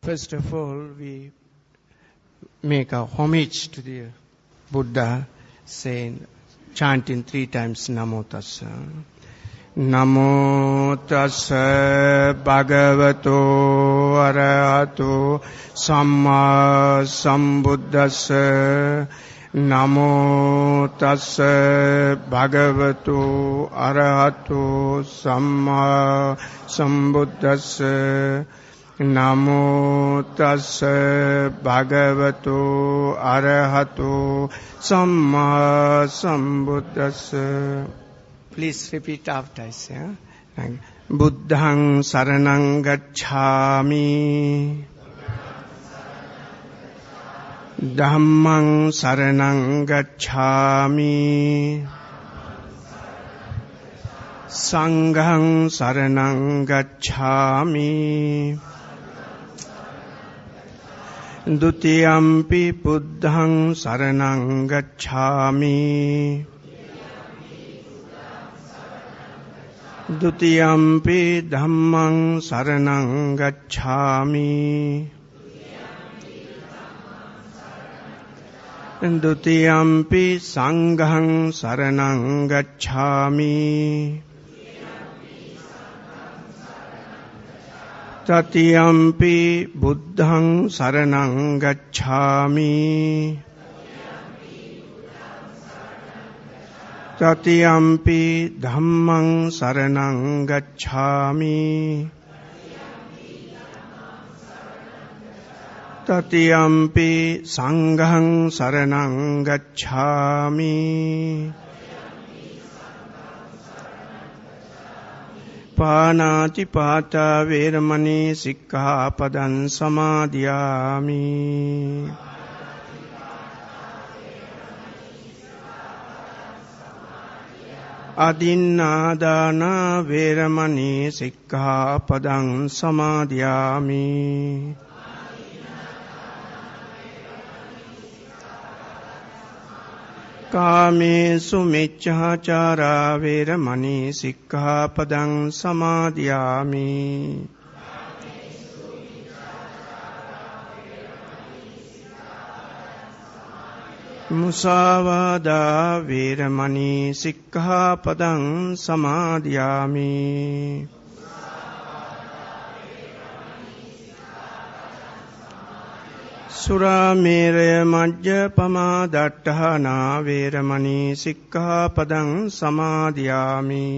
First of all, we make a homage to the Buddha, saying, chanting 3 times Namo Tassa. Namo Tassa Bhagavato Arahato Samma Sambuddhassa. Namo Tassa Bhagavato Arahato Samma Sambuddhassa. Namo Tassa Bhagavato Arahato Samma Sambuddhassa. Please repeat after I say. Buddhaṃ saranang gacchāmi. Dhammaṃ saranang gacchāmi. Sanghaṃ saranang gacchāmi. Dutiyampi buddhaṃ saranang gacchāmi. Dutiyampi dhammaṃ saranang gacchāmi. Dutiyampi sanghaṃ saranang gacchāmi. Tatiyampi buddhaṃ saranang gacchāmi. Tatiyampi dhammaṃ saranang gacchāmi. Tatiyampi sanghaṃ saranang gacchāmi. Pānāti pātā vēramaṇī sikkhapadaṃ samādhiyāmi. Adinādāna vēramaṇī sikkhapadaṃ samādhiyāmi. Kāmesu micchācārā vēramaṇī sikkhapadaṃ samādhiyāmi. Musāvādā vēramaṇī sikkhapadaṃ samādhiyāmi. Suramēraya majjapamā daṭṭhānā vēramaṇī sikkhapadaṃ samādhiyāmi.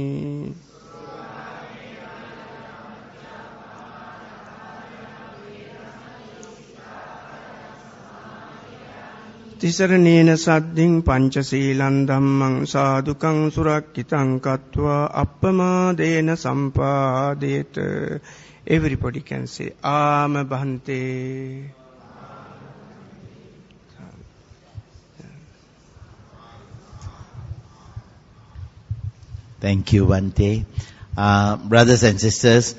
Tisaranena saddhiṃ pañcasīlaṃ dhammaṃ sādhukaṃ surakkitaṃ kattvā appamādena sampādeta. Everybody can say, Āma bhante. Thank you, Bhante. Brothers and sisters,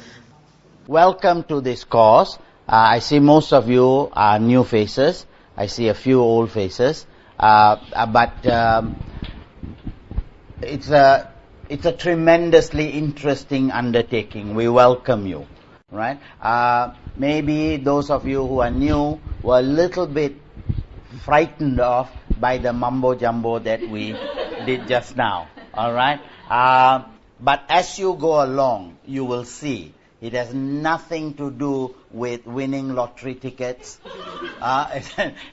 welcome to this course. I see most of you are new faces. I see a few old faces. But it's a tremendously interesting undertaking. We welcome you, right? Maybe those of you who are new were a little bit frightened off by the mumbo jumbo that we did just now. All right? But as you go along, you will see it has nothing to do with winning lottery tickets.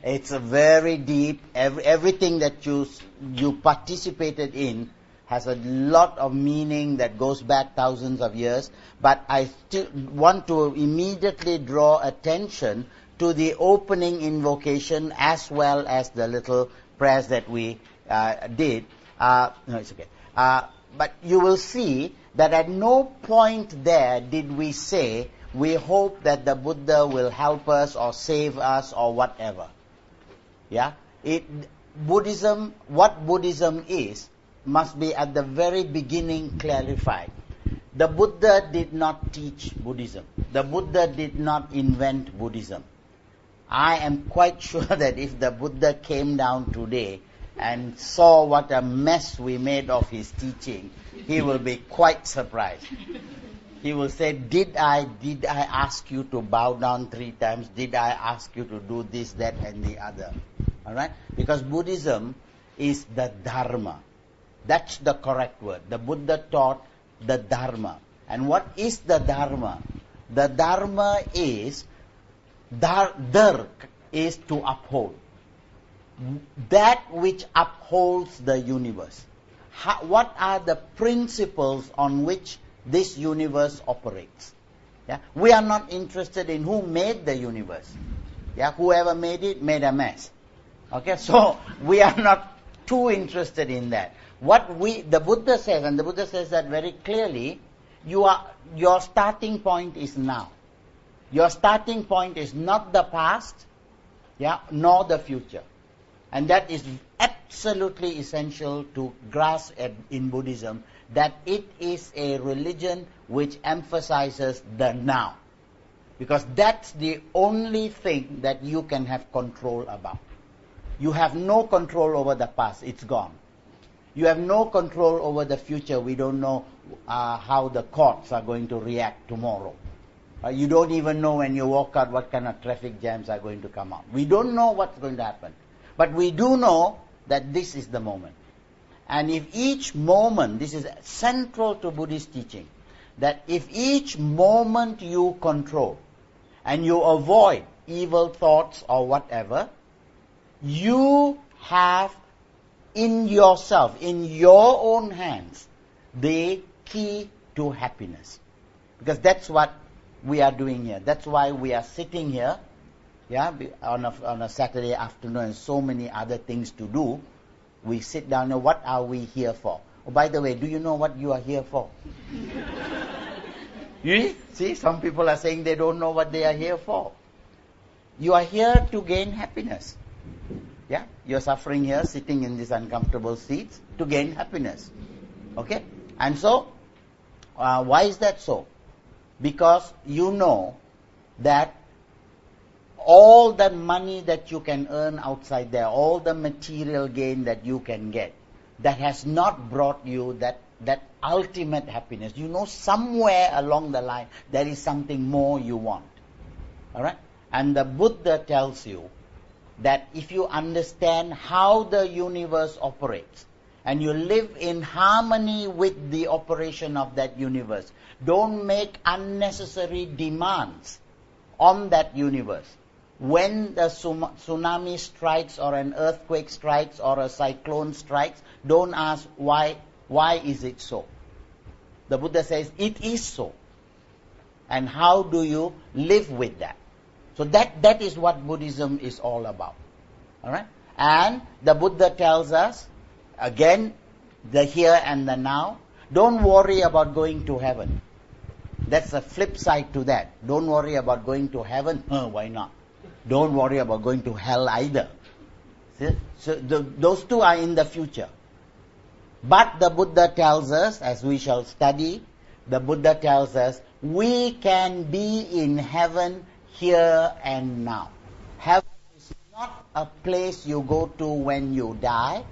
It's a very deep. Everything that you participated in has a lot of meaning that goes back thousands of years. But I still want to immediately draw attention to the opening invocation as well as the little prayers that we did. No, it's okay. But you will see that at no point there did we say, we hope that the Buddha will help us or save us or whatever. Yeah? Buddhism, what Buddhism is, must be at the very beginning clarified. The Buddha did not teach Buddhism. The Buddha did not invent Buddhism. I am quite sure that if the Buddha came down today and saw what a mess we made of his teaching, he will be quite surprised. he will say, did I ask you to bow down 3 times? Did I ask you to do this, that, and the other? All right? Because Buddhism is the Dharma. That's the correct word. The Buddha taught the Dharma. And what is the Dharma? The Dharma is, Dar is to uphold. That which upholds the universe. What are the principles on which this universe operates? Yeah? We are not interested in who made the universe. Yeah? Whoever made it made a mess. Okay, so we are not too interested in that. The Buddha says, and the Buddha says that very clearly, your starting point is now. Your starting point is not the past, yeah, nor the future. And that is absolutely essential to grasp in Buddhism, that it is a religion which emphasizes the now. Because that's the only thing that you can have control about. You have no control over the past, it's gone. You have no control over the future. We don't know how the courts are going to react tomorrow. You don't even know when you walk out what kind of traffic jams are going to come out. We don't know what's going to happen. But we do know that this is the moment. And if each moment, this is central to Buddhist teaching, that if each moment you control and you avoid evil thoughts or whatever, you have in yourself, in your own hands, the key to happiness. Because that's what we are doing here. That's why we are sitting here, yeah, on a Saturday afternoon, and so many other things to do. We sit down and what are we here for? Oh, by the way, do you know what you are here for? You see, some people are saying they don't know what they are here for. You are here to gain happiness. Yeah, you're suffering here, sitting in these uncomfortable seats to gain happiness. Okay? And so, why is that so? Because you know that all the money that you can earn outside there, all the material gain that you can get, that has not brought you that ultimate happiness. You know somewhere along the line there is something more you want. All right? And the Buddha tells you that if you understand how the universe operates and you live in harmony with the operation of that universe, don't make unnecessary demands on that universe. When the tsunami strikes or an earthquake strikes or a cyclone strikes, don't ask why is it so. The Buddha says it is so. And how do you live with that? So that is what Buddhism is all about. All right? And the Buddha tells us, again, the here and the now. Don't worry about going to heaven. That's the flip side to that. Don't worry about going to heaven. Why not? Don't worry about going to hell either. See? So those two are in the future. But the Buddha tells us, as we shall study, the Buddha tells us, we can be in heaven here and now. Heaven is not a place you go to when you die,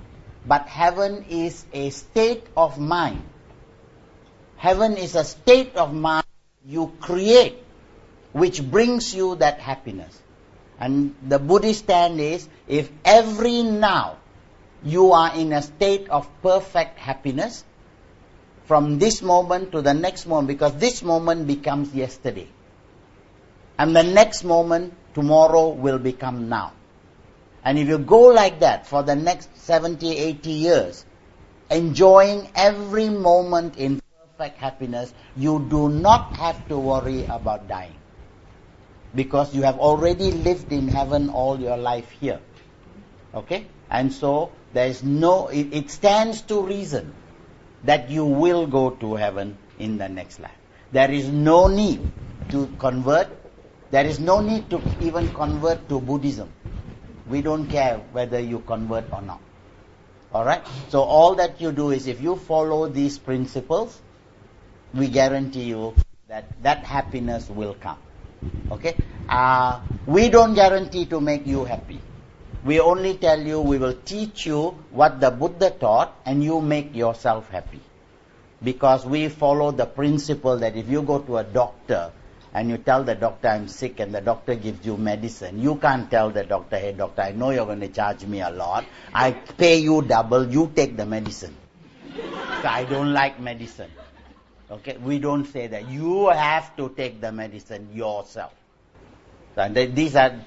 but heaven is a state of mind. Heaven is a state of mind you create, which brings you that happiness. And the Buddhist stand is, if every now you are in a state of perfect happiness, from this moment to the next moment, because this moment becomes yesterday. And the next moment, tomorrow, will become now. And if you go like that for the next 70, 80 years, enjoying every moment in perfect happiness, you do not have to worry about dying. Because you have already lived in heaven all your life here. Okay? And so, there is it stands to reason that you will go to heaven in the next life. There is no need to convert. There is no need to even convert to Buddhism. We don't care whether you convert or not. Alright? So all that you do is, if you follow these principles, we guarantee you that happiness will come. Okay? We don't guarantee to make you happy. We only tell you, we will teach you what the Buddha taught, and you make yourself happy. because we follow the principle that if you go to a doctor and you tell the doctor I'm sick and the doctor gives you medicine, you can't tell the doctor, hey doctor, I know you're going to charge me a lot, I pay you double, you take the medicine. So I don't like medicine. Okay, we don't say that. You have to take the medicine yourself. So these are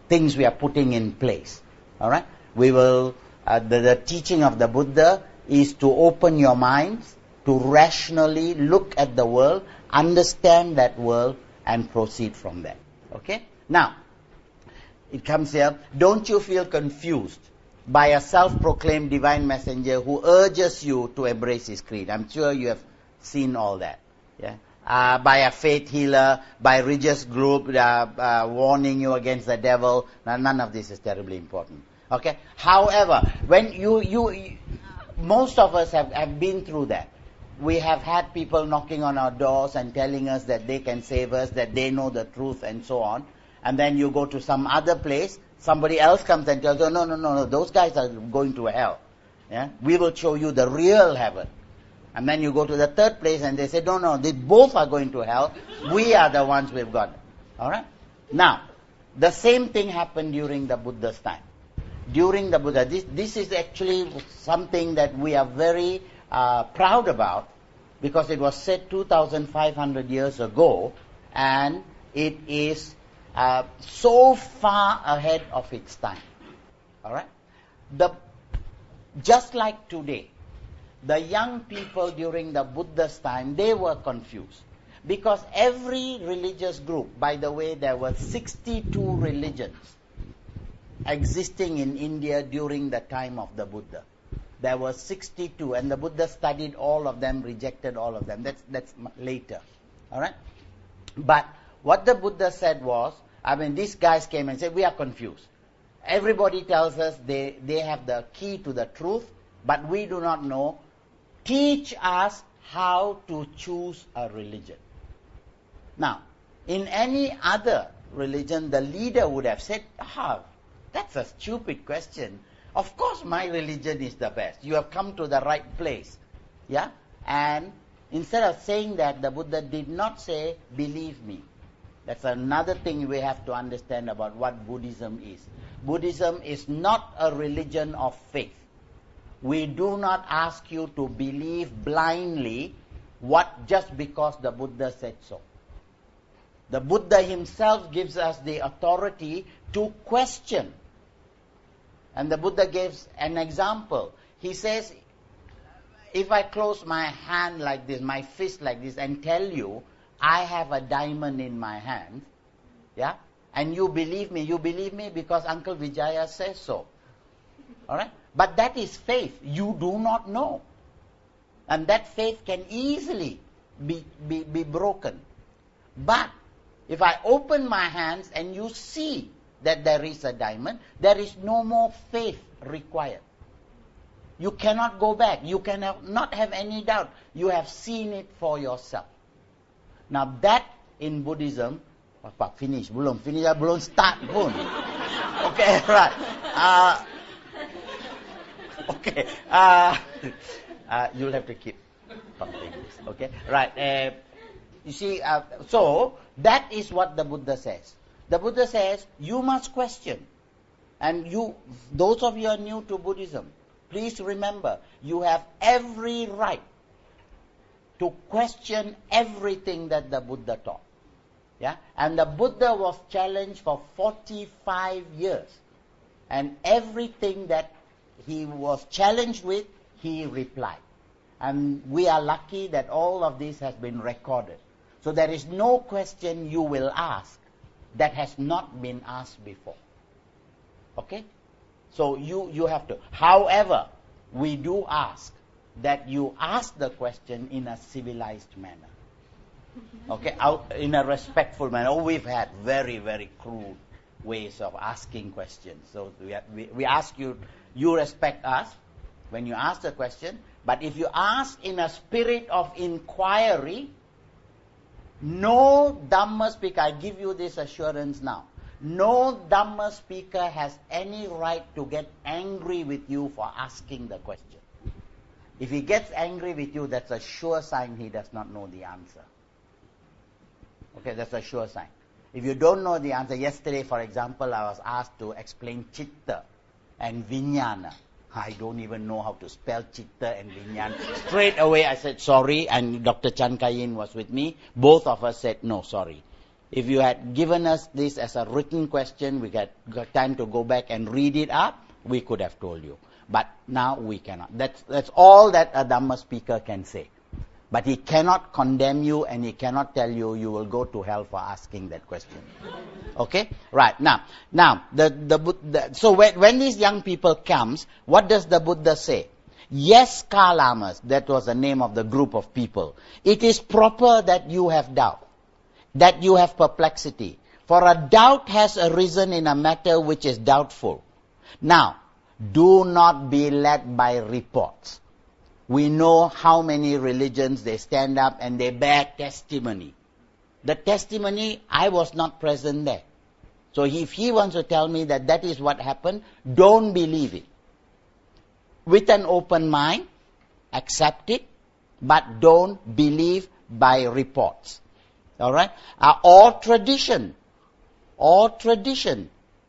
things we are putting in place. All right, we will. The teaching of the Buddha is to open your minds to rationally look at the world, understand that world, and proceed from there. Okay. Now, it comes here. Don't you feel confused by a self-proclaimed divine messenger who urges you to embrace his creed? I'm sure you have seen all that. Yeah. By a faith healer, by a religious group warning you against the devil. Now, none of this is terribly important. Okay. However, when most of us have been through that. We have had people knocking on our doors and telling us that they can save us, that they know the truth, and so on. And then you go to some other place, somebody else comes and tells you, no, those guys are going to hell. Yeah? We will show you the real heaven. And then you go to the third place and they say, no, they both are going to hell. We are the ones we've got. All right? Now, the same thing happened during the Buddha's time. During the Buddha, this is actually something that we are very proud about, because it was said 2,500 years ago, and it is so far ahead of its time. All right? Just like today, the young people during the Buddha's time, they were confused. Because every religious group, by the way, there were 62 religions existing in India during the time of the Buddha. There were 62, and the Buddha studied all of them, rejected all of them. That's later. All right? But what the Buddha said was, these guys came and said, we are confused. Everybody tells us they have the key to the truth, but we do not know. Teach us how to choose a religion. Now, in any other religion, the leader would have said, that's a stupid question. Of course my religion is the best. You have come to the right place. Yeah? And instead of saying that, the Buddha did not say, believe me. That's another thing we have to understand about what Buddhism is. Buddhism is not a religion of faith. We do not ask you to believe blindly just because the Buddha said so. The Buddha himself gives us the authority to question. And the Buddha gives an example. He says, if I close my hand like this, my fist like this, and tell you, I have a diamond in my hand, yeah, and you believe me because Uncle Vijaya says so. All right? But that is faith. You do not know. And that faith can easily be broken. But if I open my hands and you see that there is a diamond, there is no more faith required. You cannot go back. You cannot have any doubt. You have seen it for yourself. Now that in Buddhism, finish, belum start pun. Okay, right. Okay. You'll have to keep something. Okay, right. You see, so that is what the Buddha says. The Buddha says, you must question. And those of you who are new to Buddhism, please remember, you have every right to question everything that the Buddha taught. Yeah? And the Buddha was challenged for 45 years. And everything that he was challenged with, he replied. And we are lucky that all of this has been recorded. So there is no question you will ask that has not been asked before. Okay? So you have to. However, we do ask that you ask the question in a civilized manner. Okay? In a respectful manner. We've had very, very crude ways of asking questions. So we ask you, you respect us when you ask the question. But if you ask in a spirit of inquiry, no Dhamma speaker, I give you this assurance now, no Dhamma speaker has any right to get angry with you for asking the question. If he gets angry with you, that's a sure sign he does not know the answer. Okay, that's a sure sign. If you don't know the answer, yesterday, for example, I was asked to explain chitta and vijnana. I don't even know how to spell chitta and vijnana. Straight away I said sorry, and Dr. Chan Kayin was with me. Both of us said no, sorry. If you had given us this as a written question, we got time to go back and read it up, we could have told you. But now we cannot. That's all that a Dhamma speaker can say. But he cannot condemn you, and he cannot tell you you will go to hell for asking that question. Okay? Right. Now, so when these young people comes, what does the Buddha say? Yes, Kalamas, that was the name of the group of people. It is proper that you have doubt, that you have perplexity. For a doubt has arisen in a matter which is doubtful. Now, do not be led by reports. We know how many religions they stand up and they bear testimony. The testimony, I was not present there. So if he wants to tell me that that is what happened, don't believe it. With an open mind, accept it, but don't believe by reports. Alright? Or tradition.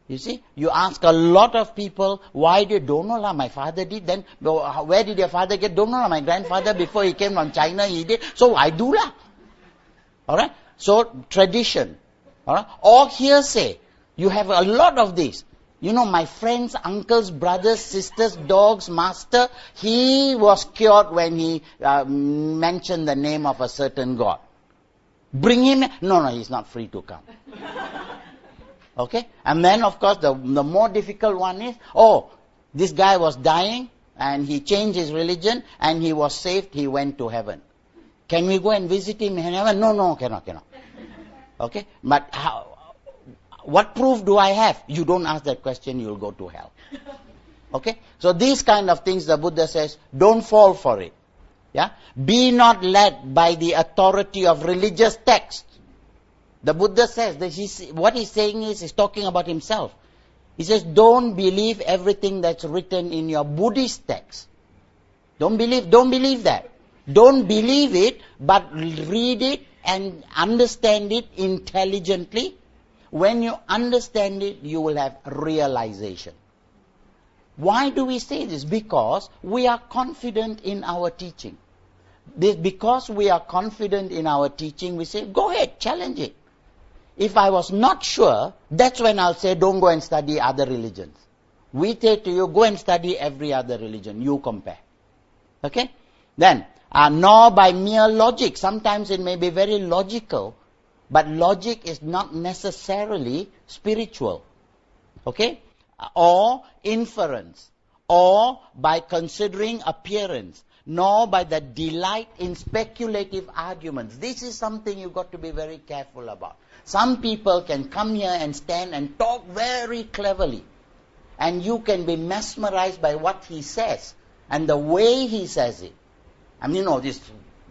You see, you ask a lot of people, why they don't know lah, my father did, then where did your father get? Don't know lah, my grandfather before he came from China, he did, so I do lah. Alright? So, tradition. Alright? Or hearsay. You have a lot of this. You know, my friends, uncles, brothers, sisters, dogs, master, he was cured when he mentioned the name of a certain God. Bring him, no, he's not free to come. Okay? And then, of course, the more difficult one is, this guy was dying, and he changed his religion, and he was saved, he went to heaven. Can we go and visit him in heaven? No, cannot. Okay? But what proof do I have? You don't ask that question, you'll go to hell. Okay? So these kind of things, the Buddha says, don't fall for it. Yeah? Be not led by the authority of religious texts. The Buddha says that what he's saying is, he's talking about himself. He says, don't believe everything that's written in your Buddhist text. Don't believe that. Don't believe it, but read it and understand it intelligently. When you understand it, you will have realization. Why do we say this? Because we are confident in our teaching. Because we are confident in our teaching, we say, go ahead, challenge it. If I was not sure, that's when I'll say, don't go and study other religions. We say to you, go and study every other religion. You compare. Okay? Then, nor by mere logic. Sometimes it may be very logical, but logic is not necessarily spiritual. Okay? Or inference. Or by considering appearance. Nor by the delight in speculative arguments. This is something you've got to be very careful about. Some people can come here and stand and talk very cleverly. And you can be mesmerized by what he says. And the way he says it. I mean, this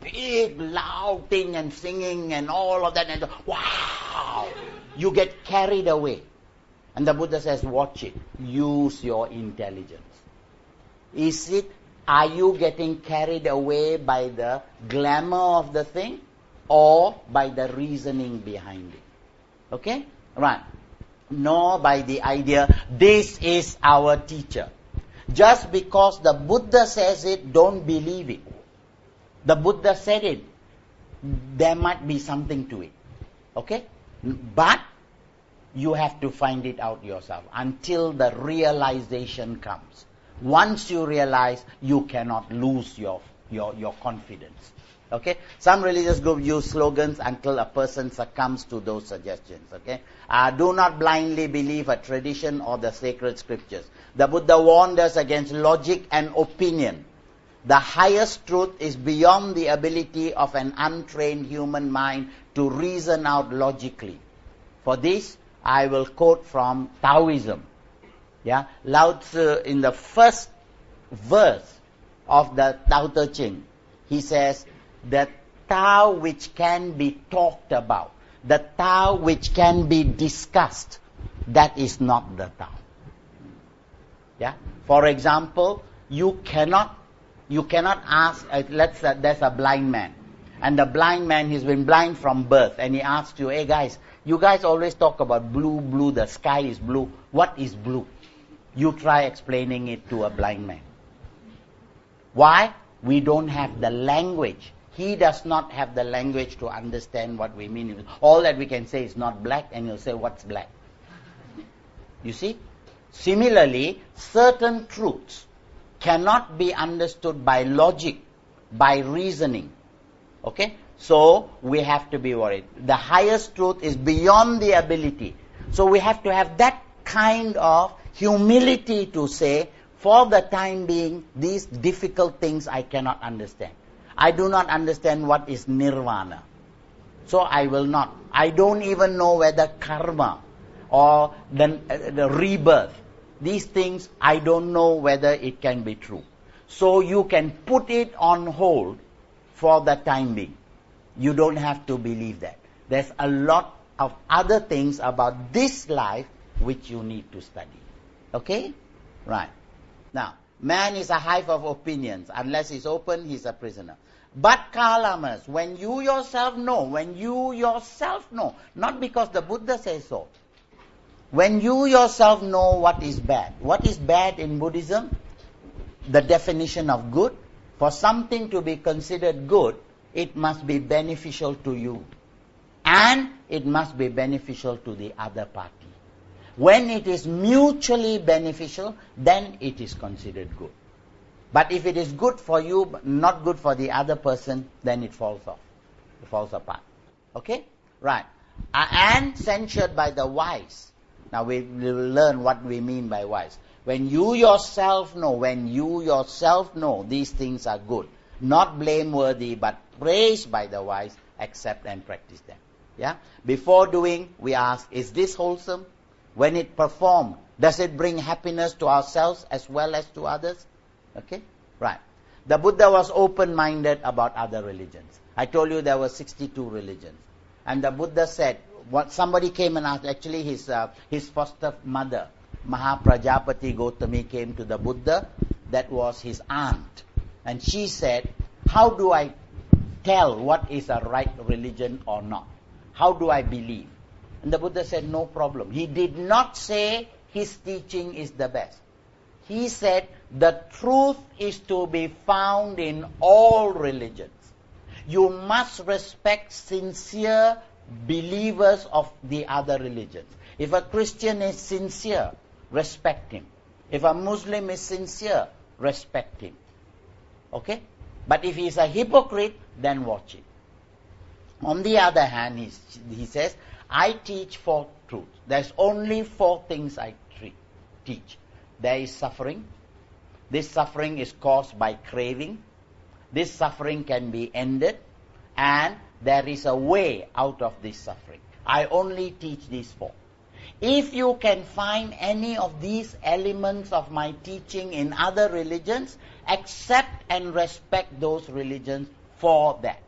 big, loud thing and singing and all of that. And wow! You get carried away. And the Buddha says, watch it. Use your intelligence. Are you getting carried away by the glamour of the thing or by the reasoning behind it? Okay? Right. Nor by the idea, this is our teacher. Just because the Buddha says it, don't believe it. The Buddha said it. There might be something to it. Okay? But you have to find it out yourself until the realization comes. Once you realize, you cannot lose your confidence. Okay? Some religious groups use slogans until a person succumbs to those suggestions. Okay? Do not blindly believe a tradition or the sacred scriptures. The Buddha warned us against logic and opinion. The highest truth is beyond the ability of an untrained human mind to reason out logically. For this, I will quote from Taoism. Yeah, Lao Tzu, in the first verse of the Tao Te Ching, he says, the Tao which can be talked about, the Tao which can be discussed, that is not the Tao. Yeah? For example, you cannot You cannot ask, there's a blind man. And the blind man, he's been blind from birth. And he asks you, hey guys, you guys always talk about blue, the sky is blue. What is blue? You try explaining it to a blind man. Why? We don't have the language. He does not have the language to understand what we mean. All that we can say is not black, and he'll say, what's black? You see? Similarly, certain truths cannot be understood by logic, by reasoning. Okay? So, we have to be worried. The highest truth is beyond the ability. So, we have to have that kind of humility to say, for the time being, these difficult things I cannot understand. I do not understand what is nirvana. So I will not. I don't even know whether karma or the rebirth, these things, I don't know whether it can be true. So you can put it on hold for the time being. You don't have to believe that. There's a lot of other things about this life which you need to study. Okay? Right. Now, man is a hive of opinions. Unless he's open, he's a prisoner. But kalamas, when you yourself know, not because the Buddha says so, when you yourself know what is bad. What is bad in Buddhism? The definition of good. For something to be considered good, it must be beneficial to you. And it must be beneficial to the other party. When it is mutually beneficial, then it is considered good. But if it is good for you, but not good for the other person, then it falls off. It falls apart. Okay? Right. And censured by the wise. Now we will learn what we mean by wise. When you yourself know these things are good, not blameworthy, but praised by the wise, accept and practice them. Yeah? Before doing, we ask, is this wholesome? When it performed, does it bring happiness to ourselves as well as to others? Okay? Right. The Buddha was open-minded about other religions. I told you there were 62 religions. And the Buddha said, somebody came and asked, actually his foster mother, Mahaprajapati Gautami, came to the Buddha. That was his aunt. And she said, how do I tell what is a right religion or not? How do I believe? And the Buddha said, no problem. He did not say his teaching is the best. He said, the truth is to be found in all religions. You must respect sincere believers of the other religions. If a Christian is sincere, respect him. If a Muslim is sincere, respect him. Okay? But if he is a hypocrite, then watch it. On the other hand, he says, I teach 4 truths. There's only 4 things I teach. There is suffering. This suffering is caused by craving. This suffering can be ended. And there is a way out of this suffering. I only teach these 4. If you can find any of these elements of my teaching in other religions, accept and respect those religions for that.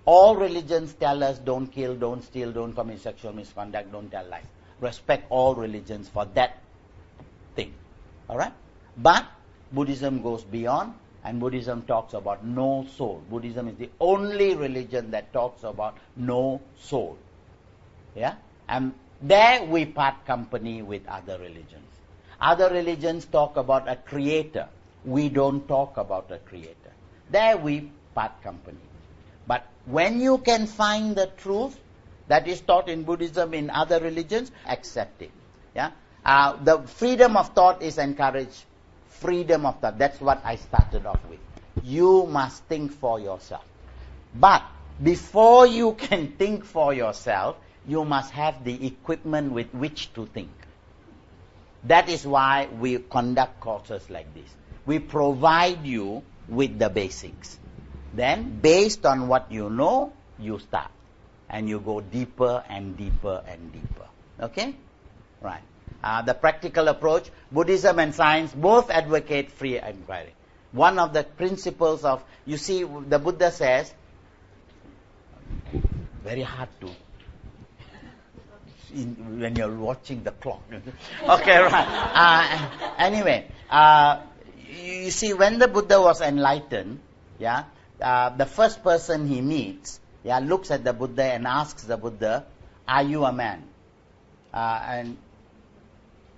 All religions tell us don't kill, don't steal, don't commit sexual misconduct, don't tell lies. Respect all religions for that thing. Alright? But Buddhism goes beyond, and Buddhism talks about no soul. Buddhism is the only religion that talks about no soul. Yeah? And there we part company with other religions. Other religions talk about a creator. We don't talk about a creator. There we part company. But when you can find the truth that is taught in Buddhism in other religions, accept it. Yeah? The freedom of thought is encouraged. Freedom of thought. That's what I started off with. You must think for yourself. But before you can think for yourself, you must have the equipment with which to think. That is why we conduct courses like this. We provide you with the basics. Then, based on what you know, you start. And you go deeper and deeper and deeper. Okay? Right. The practical approach, Buddhism and science both advocate free inquiry. One of the principles of, you see, the Buddha says, very hard to, when you're watching the clock. Okay, right. Anyway, you see, when the Buddha was enlightened, the first person he meets, looks at the Buddha and asks the Buddha, "Are you a man?" And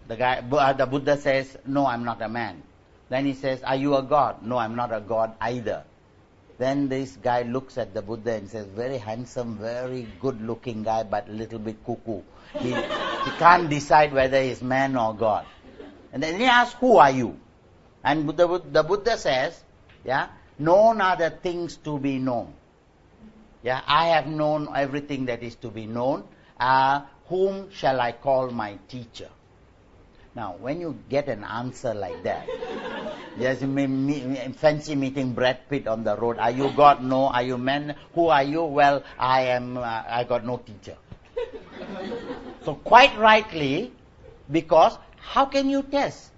the Buddha says, "No, I'm not a man." Then he says, "Are you a god?" "No, I'm not a god either." Then this guy looks at the Buddha and says, "Very handsome, very good-looking guy, but a little bit cuckoo. He can't decide whether he's man or god." And then he asks, "Who are you?" And the Buddha says, "Known are the things to be known. I have known everything that is to be known. Whom shall I call my teacher?" Now, when you get an answer like that, yes, fancy meeting Brad Pitt on the road. "Are you God?" "No." "Are you man?" "Who are you?" "Well, I am. I got no teacher." So quite rightly, because how can you test?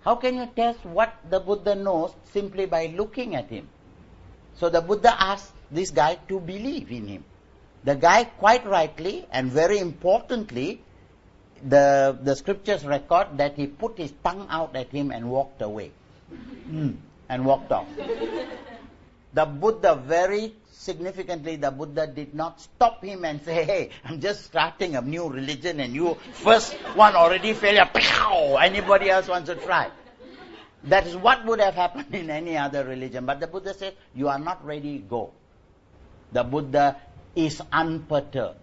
How can you test what the Buddha knows simply by looking at him? So the Buddha asked this guy to believe in him. The guy quite rightly and very importantly, the scriptures record that he put his tongue out at him and walked away. And walked off. The Buddha, very significantly, the Buddha did not stop him and say, "Hey, I'm just starting a new religion and you first one already failure. Anybody else wants to try?" That is what would have happened in any other religion. But the Buddha said, "You are not ready, go." The Buddha is unperturbed.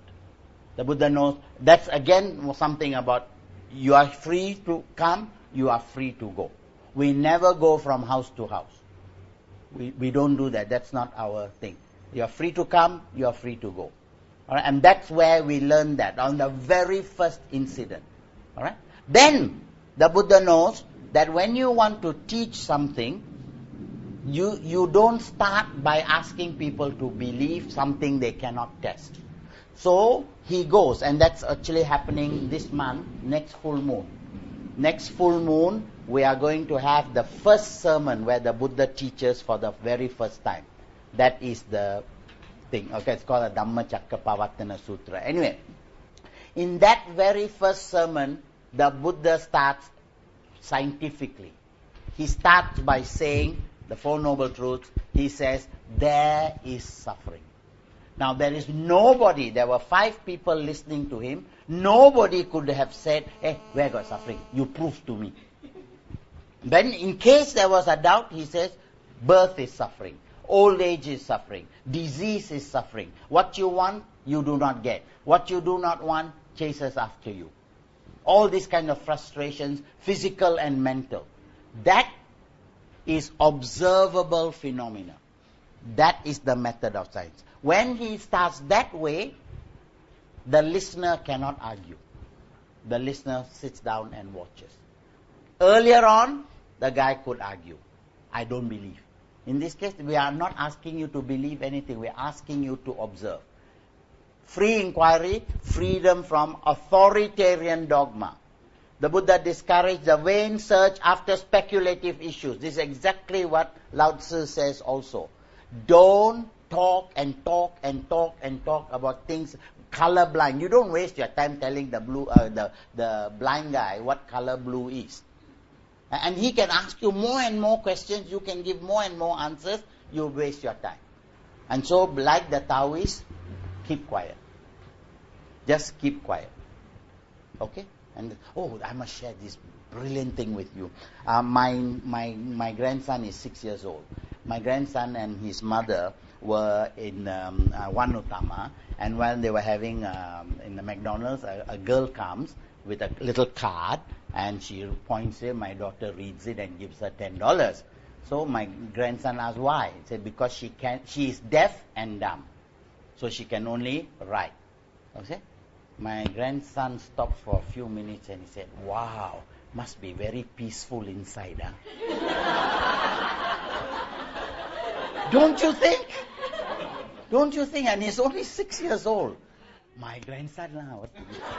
The Buddha knows. That's again something about you are free to come, you are free to go. We never go from house to house. We don't do that. That's not our thing. You are free to come, you are free to go. All right? And that's where we learn that, on the very first incident. All right? Then the Buddha knows that when you want to teach something, you don't start by asking people to believe something they cannot test. So he goes, and that's actually happening this month, next full moon. Next full moon, we are going to have the first sermon where the Buddha teaches for the very first time. That is the thing. Okay, it's called a Dhamma Chakkapavattana Sutra. Anyway, in that very first sermon, the Buddha starts scientifically. He starts by saying the Four Noble Truths. He says, there is suffering. Now, there is nobody, there were 5 people listening to him, nobody could have said, "Hey, where got suffering? You prove to me." Then, in case there was a doubt, he says, birth is suffering, old age is suffering, disease is suffering. What you want, you do not get. What you do not want, chases after you. All these kind of frustrations, physical and mental. That is observable phenomena. That is the method of science. When he starts that way, the listener cannot argue. The listener sits down and watches. Earlier on, the guy could argue. I don't believe. In this case, we are not asking you to believe anything. We are asking you to observe. Free inquiry, freedom from authoritarian dogma. The Buddha discouraged the vain search after speculative issues. This is exactly what Lao Tzu says also. Don't talk and talk and talk and talk about things colorblind. You don't waste your time telling the blind guy what color blue is. And he can ask you more and more questions. You can give more and more answers. You waste your time. And so, like the Taoists, keep quiet. Just keep quiet. Okay? And I must share this brilliant thing with you. My grandson is 6 years old. My grandson and his mother were in Wanutama, and while they were having in the McDonald's, a girl comes with a little card, and she points it. My daughter reads it and gives her $10. So my grandson asked why. He said because she is deaf and dumb, so she can only write. Okay. My grandson stopped for a few minutes and he said, "Wow, must be very peaceful inside, huh?" Don't you think? Don't you think? And he's only 6 years old. My grandson now.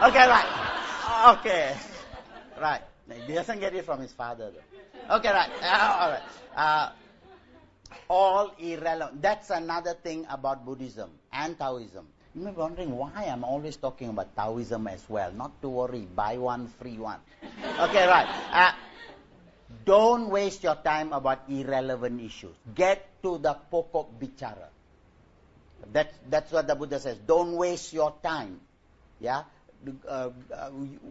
Okay, right. Okay. Right. He doesn't get it from his father, though. Okay, right. All right. All irrelevant. That's another thing about Buddhism and Taoism. You may be wondering why I'm always talking about Taoism as well. Not to worry, buy one, free one. Okay, right. Don't waste your time about irrelevant issues. Get to the pokok bicara. That's what the Buddha says. Don't waste your time. Yeah?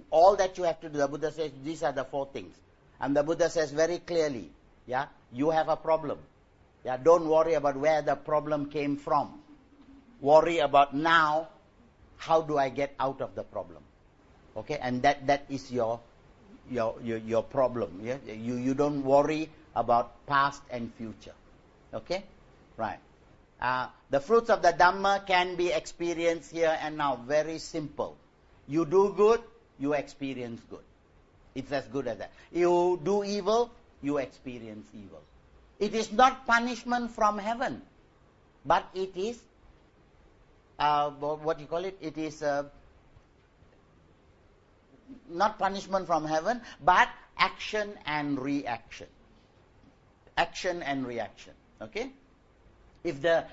All that you have to do, the Buddha says, these are the 4 things. And the Buddha says very clearly, yeah, you have a problem. Yeah, don't worry about where the problem came from. Worry about now, how do I get out of the problem? Okay, and that is your problem. Yeah? You don't worry about past and future. Okay, right. The fruits of the Dhamma can be experienced here and now. Very simple. You do good, you experience good. It's as good as that. You do evil, you experience evil. It is not punishment from heaven, but it is, what you call it? It is not punishment from heaven, but action and reaction. Action and reaction. Okay? If the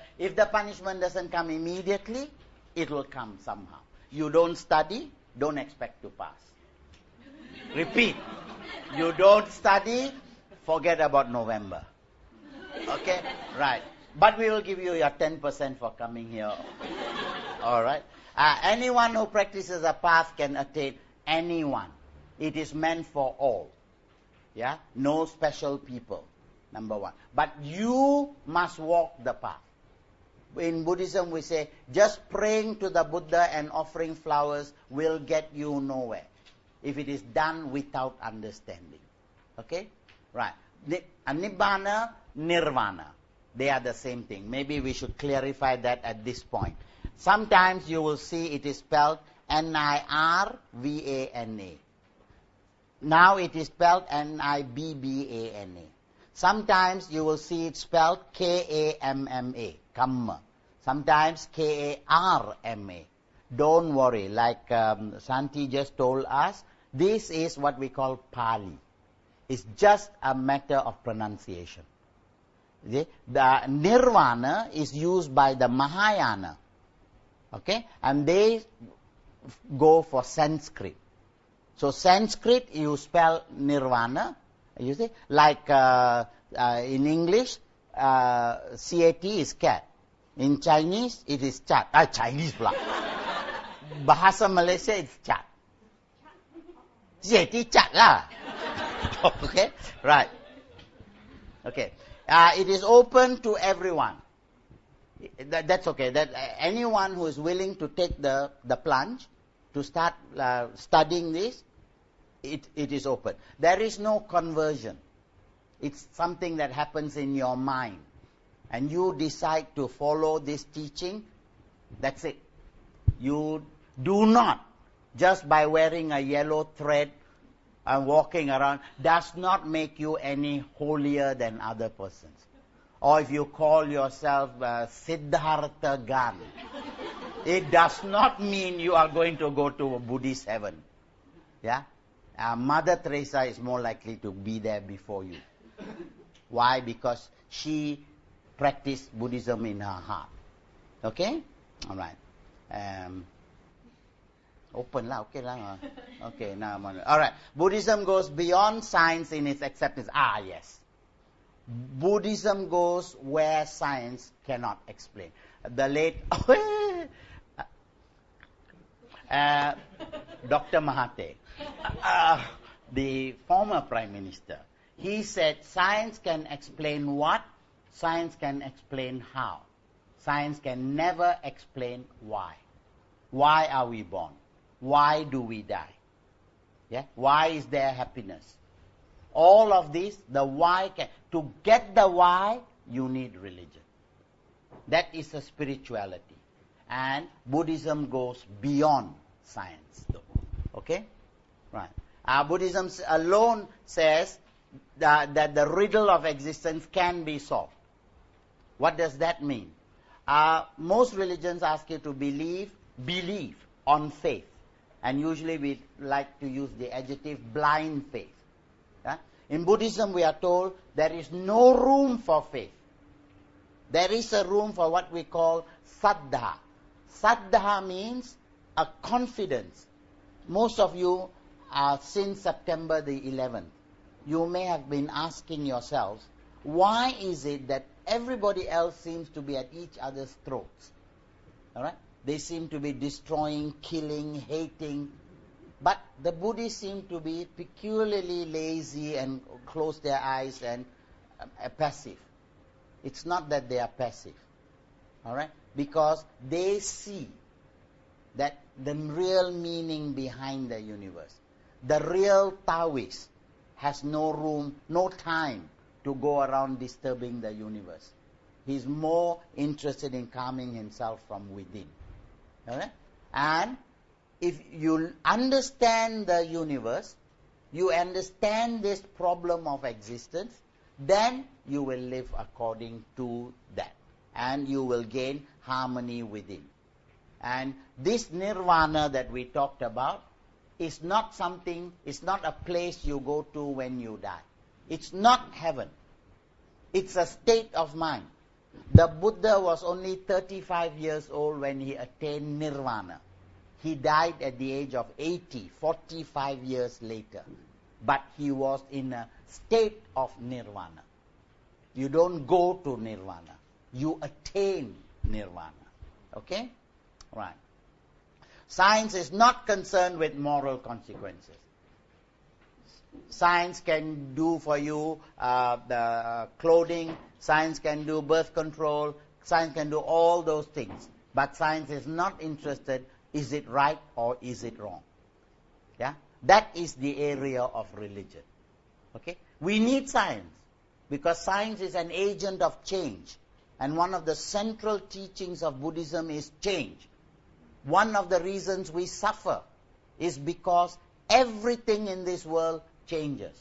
punishment doesn't come immediately, it will come somehow. You don't study, don't expect to pass. Repeat. You don't study, forget about November. Okay? Right. But we will give you your 10% for coming here. Alright? Anyone who practices a path can attain. Anyone. It is meant for all. Yeah? No special people. Number 1. But you must walk the path. In Buddhism we say, just praying to the Buddha and offering flowers will get you nowhere, if it is done without understanding. Okay? Right. Nibbana, Nirvana. They are the same thing. Maybe we should clarify that at this point. Sometimes you will see it is spelled Nirvana. Now it is spelled Nibbana. Sometimes you will see it spelled Kamma. Kamma. Sometimes Karma. Don't worry. Like Santi just told us, this is what we call Pali. It's just a matter of pronunciation. The Nirvana is used by the Mahayana. Okay? And they go for Sanskrit. So Sanskrit, you spell Nirvana. You see? Like in English, CAT is cat. In Chinese, it is chat. Chinese pula. Bahasa Malaysia, it's chat. CAT chat lah. Okay? Right. Okay. It is open to everyone. That's okay. That anyone who is willing to take the plunge to start studying this, it is open. There is no conversion. It's something that happens in your mind. And you decide to follow this teaching, that's it. You do not, just by wearing a yellow thread and walking around, does not make you any holier than other persons. Or if you call yourself Siddhartha Gan, it does not mean you are going to go to a Buddhist heaven. Yeah? Mother Teresa is more likely to be there before you. Why? Because she practiced Buddhism in her heart. Okay? Alright. Open lah, okay lah. Okay, now I'm on. Alright. Buddhism goes beyond science in its acceptance. Yes. Buddhism goes where science cannot explain. The late Dr. Mahathir, the former Prime Minister, he said science can explain what? Science can explain how. Science can never explain why. Why are we born? Why do we die? Yeah? Why is there happiness? All of this, the why to get the why, you need religion. That is a spirituality. And Buddhism goes beyond science, though. Okay? Right. Buddhism alone says that the riddle of existence can be solved. What does that mean? Most religions ask you to believe on faith. And usually we like to use the adjective blind faith. In Buddhism we are told there is no room for faith. There is a room for what we call saddha. Saddha means a confidence. Most of you, since September the 11th, you may have been asking yourselves, why is it that everybody else seems to be at each other's throats? All right? They seem to be destroying, killing, hating. But the Buddhists seem to be peculiarly lazy and close their eyes and passive. It's not that they are passive. All right? Because they see that the real meaning behind the universe. The real Taoist has no room, no time to go around disturbing the universe. He's more interested in calming himself from within. All right? And if you understand the universe, you understand this problem of existence, then you will live according to that. And you will gain harmony within. And this nirvana that we talked about is not something, it's not a place you go to when you die. It's not heaven. It's a state of mind. The Buddha was only 35 years old when he attained nirvana. He died at the age of 80, 45 years later. But he was in a state of nirvana. You don't go to nirvana. You attain nirvana. Okay? Right. Science is not concerned with moral consequences. Science can do for you the clothing, science can do birth control, science can do all those things. But science is not interested, is it right or is it wrong? Yeah? That is the area of religion. Okay? We need science because science is an agent of change. And one of the central teachings of Buddhism is change. One of the reasons we suffer is because everything in this world changes.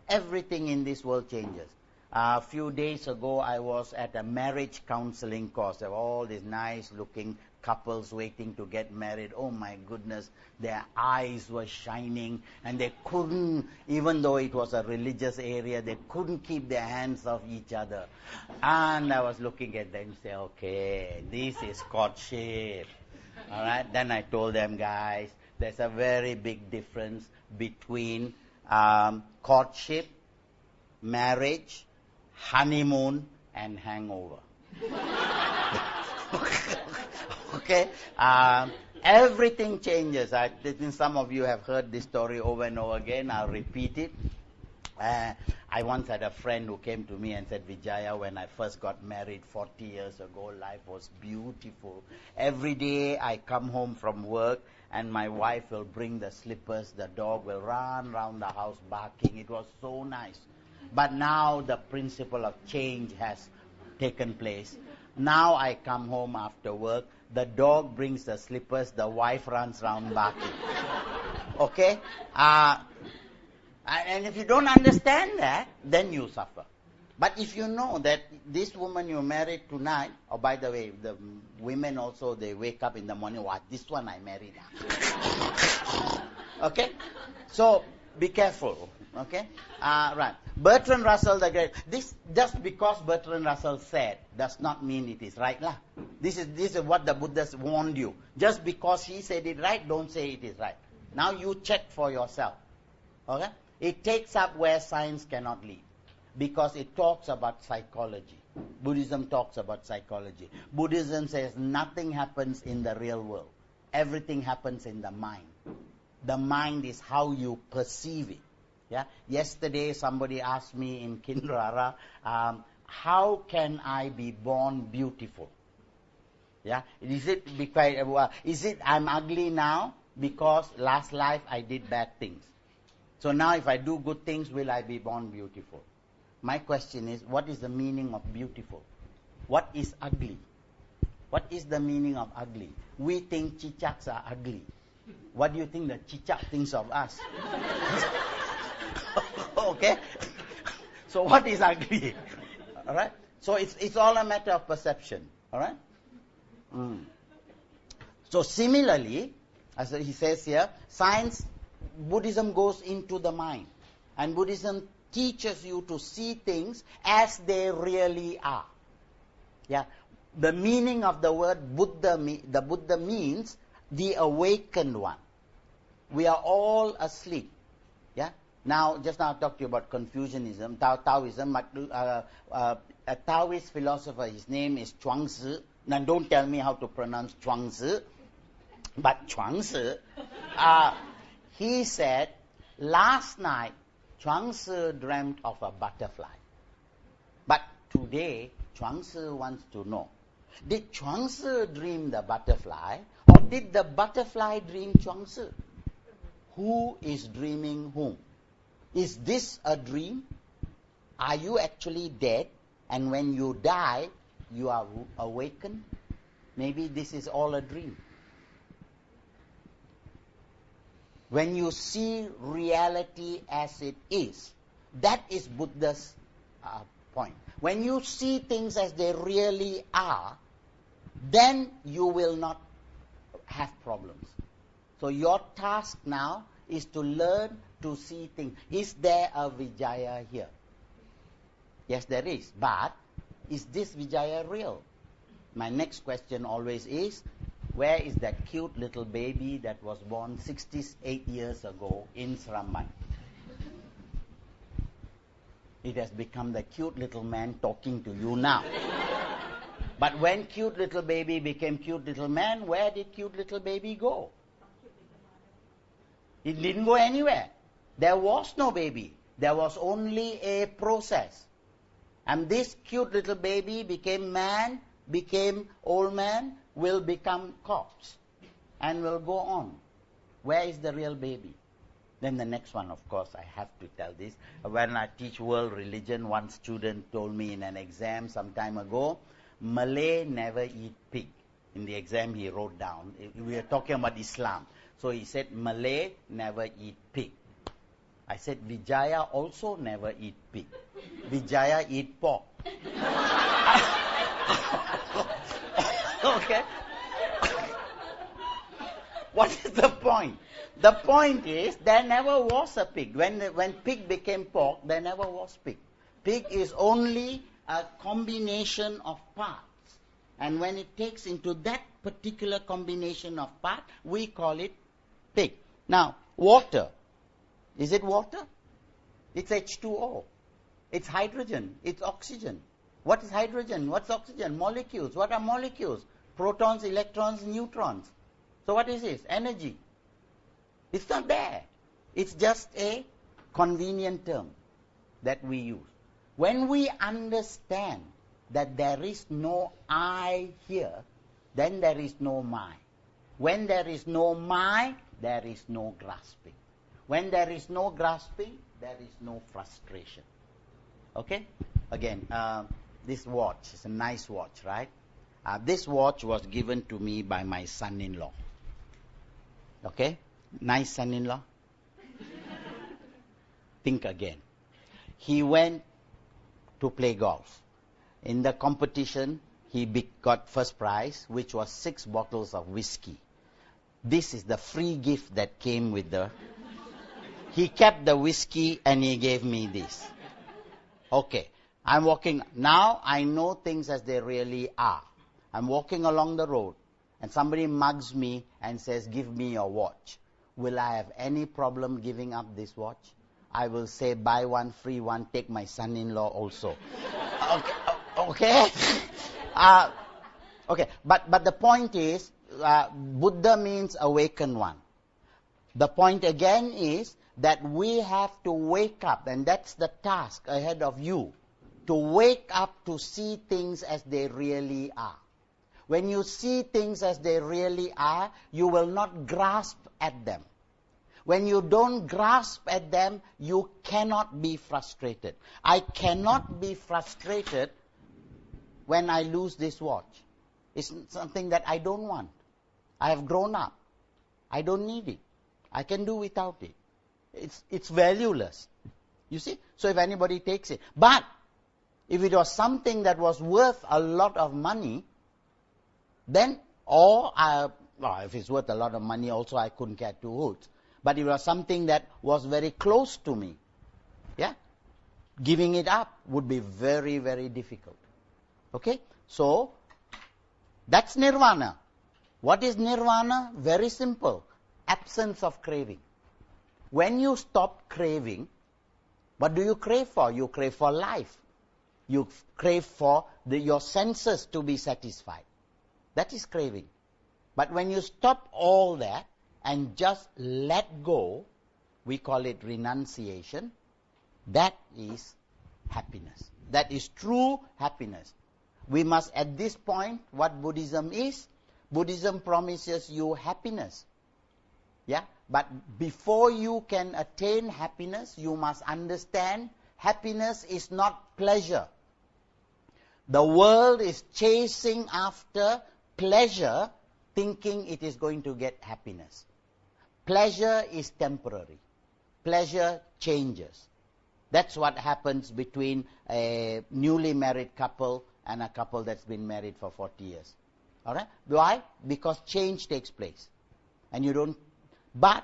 Everything in this world changes. A few days ago, I was at a marriage counseling course. There were all these nice-looking couples waiting to get married. Oh my goodness, their eyes were shining, and they couldn't, even though it was a religious area, they couldn't keep their hands off each other. And I was looking at them and say, okay, this is courtship. All right. Then I told them, guys, there's a very big difference between courtship, marriage, honeymoon, and hangover. Okay? Everything changes. I think some of you have heard this story over and over again. I'll repeat it. I once had a friend who came to me and said, Vijaya, when I first got married 40 years ago, life was beautiful. Every day I come home from work and my wife will bring the slippers, the dog will run around the house barking. It was so nice. But now the principle of change has taken place. Now I come home after work, the dog brings the slippers, the wife runs around barking. Okay? And if you don't understand that, then you suffer. But if you know that this woman you married tonight, oh, by the way, the women also, they wake up in the morning, what, this one I married now. Okay? So, be careful. Okay? Right. Bertrand Russell the Great. This, just because Bertrand Russell said, does not mean it is right. This is what the Buddhas warned you. Just because he said it right, don't say it is right. Now you check for yourself. Okay? It takes up where science cannot lead. Because it talks about psychology. Buddhism talks about psychology. Buddhism says nothing happens in the real world. Everything happens in the mind. The mind is how you perceive it. Yeah. Yesterday somebody asked me in Kinrara, how can I be born beautiful? Yeah. Is it I'm ugly now because last life I did bad things? So now if I do good things, will I be born beautiful? My question is, what is the meaning of beautiful? What is ugly? What is the meaning of ugly? We think chichaks are ugly. What do you think the chichak thinks of us? Okay? So what is ugly? Alright? So it's all a matter of perception. Alright? So similarly, as he says here, Buddhism goes into the mind. And Buddhism teaches you to see things as they really are. Yeah. The meaning of the word Buddha, the Buddha means the awakened one. We are all asleep. Yeah. Now, just now I talked to you about Confucianism, Taoism. A Taoist philosopher, his name is Chuang-Tzu. Now, don't tell me how to pronounce Chuang-Tzu, but Chuang-Tzu, he said, last night, Chuang-Tzu dreamt of a butterfly. But today, Chuang-Tzu wants to know, did Chuang-Tzu dream the butterfly, or did the butterfly dream Chuang-Tzu? Who is dreaming whom? Is this a dream? Are you actually dead? And when you die, you are awakened? Maybe this is all a dream. When you see reality as it is, that is Buddha's point. When you see things as they really are, then you will not have problems. So your task now is to learn to see things. Is there a Vijaya here? Yes, there is. But is this Vijaya real? My next question always is, where is that cute little baby that was born 68 years ago in Sraman? It has become the cute little man talking to you now. But when cute little baby became cute little man, where did cute little baby go? It didn't go anywhere. There was no baby. There was only a process. And this cute little baby became man, became old man, will become corpse, and will go on. Where is the real baby? Then the next one, of course, I have to tell this. When I teach world religion, one student told me in an exam some time ago, Malay never eat pig. In the exam he wrote down, we are talking about Islam. So he said, Malay never eat pig. I said, Vijaya also never eat pig. Vijaya eat pork. Okay? What is the point? The point is, there never was a pig. When pig became pork, there never was pig. Pig is only a combination of parts. And when it takes into that particular combination of parts, we call it pig. Now, water. Is it water? It's H2O. It's hydrogen. It's oxygen. What is hydrogen? What's oxygen? Molecules. What are molecules? Protons, electrons, neutrons. So what is this? Energy. It's not there. It's just a convenient term that we use. When we understand that there is no I here, then there is no my. When there is no my, there is no grasping. When there is no grasping, there is no frustration. Okay? Again, this watch is a nice watch, right? This watch was given to me by my son-in-law. Okay? Nice son-in-law? Think again. He went to play golf. In the competition, he got first prize, which was 6 bottles of whiskey. This is the free gift that came with the... He kept the whiskey and he gave me this. Okay, I'm walking... Now I know things as they really are. I'm walking along the road and somebody mugs me and says, give me your watch. Will I have any problem giving up this watch? I will say, buy one, free one, take my son-in-law also. Okay? Okay, but the point is, Buddha means awakened one. The point again is that we have to wake up, and that's the task ahead of you, to wake up to see things as they really are. When you see things as they really are, you will not grasp at them. When you don't grasp at them, you cannot be frustrated. I cannot be frustrated when I lose this watch. It's something that I don't want. I have grown up. I don't need it. I can do without it. It's valueless. You see? So if anybody takes it. But if it was something that was worth a lot of money, then, if it's worth a lot of money also, I couldn't care two hoots. But it was something that was very close to me. Yeah? Giving it up would be very, very difficult. Okay? So, that's nirvana. What is nirvana? Very simple. Absence of craving. When you stop craving, What do you crave for? You crave for life. You crave for your senses to be satisfied. That is craving. But when you stop all that and just let go, we call it renunciation. That is happiness. That is true happiness. We must, at this point, what Buddhism is, Buddhism promises you happiness. Yeah? But before you can attain happiness, you must understand happiness is not pleasure. The world is chasing after pleasure, thinking it is going to get happiness. Pleasure is temporary. Pleasure changes. That's what happens between a newly married couple and a couple that's been married for 40 years. All right? Why? Because change takes place. And you don't... But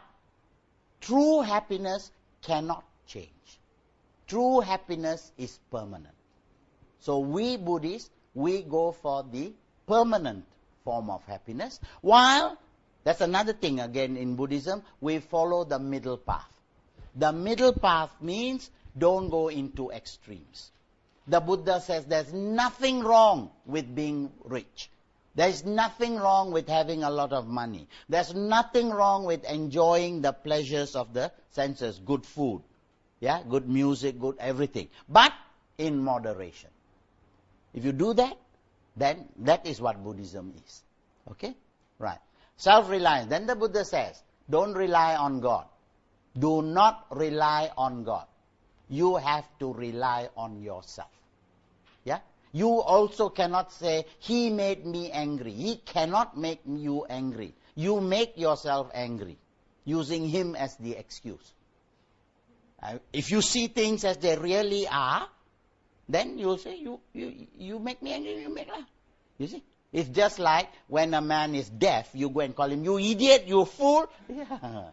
true happiness cannot change. True happiness is permanent. So we Buddhists, we go for the permanent form of happiness, while, that's another thing again in Buddhism, we follow the middle path. The middle path means don't go into extremes. The Buddha says there's nothing wrong with being rich. There's nothing wrong with having a lot of money. There's nothing wrong with enjoying the pleasures of the senses, good food, yeah, good music, good everything, but in moderation. If you do that, then that is what Buddhism is. Okay? Right. Self-reliance. Then the Buddha says, don't rely on God. Do not rely on God. You have to rely on yourself. Yeah? You also cannot say, he made me angry. He cannot make you angry. You make yourself angry, using him as the excuse. If you see things as they really are, then you'll say, you make me angry, you make laugh. You see? It's just like when a man is deaf, you go and call him, you idiot, you fool. Yeah.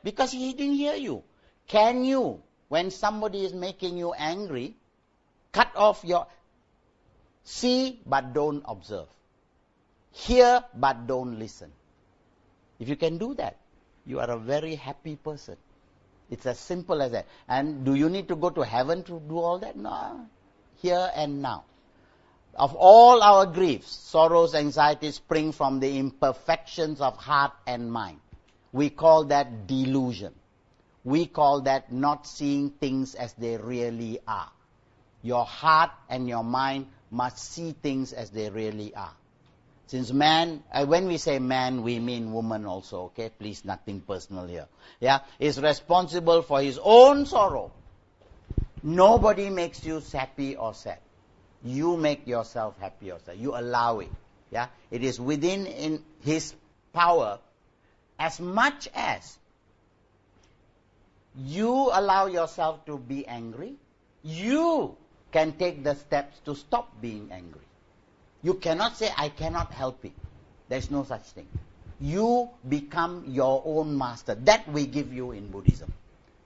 Because he didn't hear you. Can you, when somebody is making you angry, cut off your... See, but don't observe. Hear, but don't listen. If you can do that, you are a very happy person. It's as simple as that. And do you need to go to heaven to do all that? No. Here and now. Of all our griefs, sorrows, anxieties spring from the imperfections of heart and mind. We call that delusion. We call that not seeing things as they really are. Your heart and your mind must see things as they really are. Since man, when we say man, we mean woman also, okay? Please, nothing personal here. Yeah, is responsible for his own sorrow. Nobody makes you happy or sad. You make yourself happy or sad. You allow it. Yeah, it is within in his power. As much as you allow yourself to be angry, you can take the steps to stop being angry. You cannot say, I cannot help it. There's no such thing. You become your own master. That we give you in Buddhism.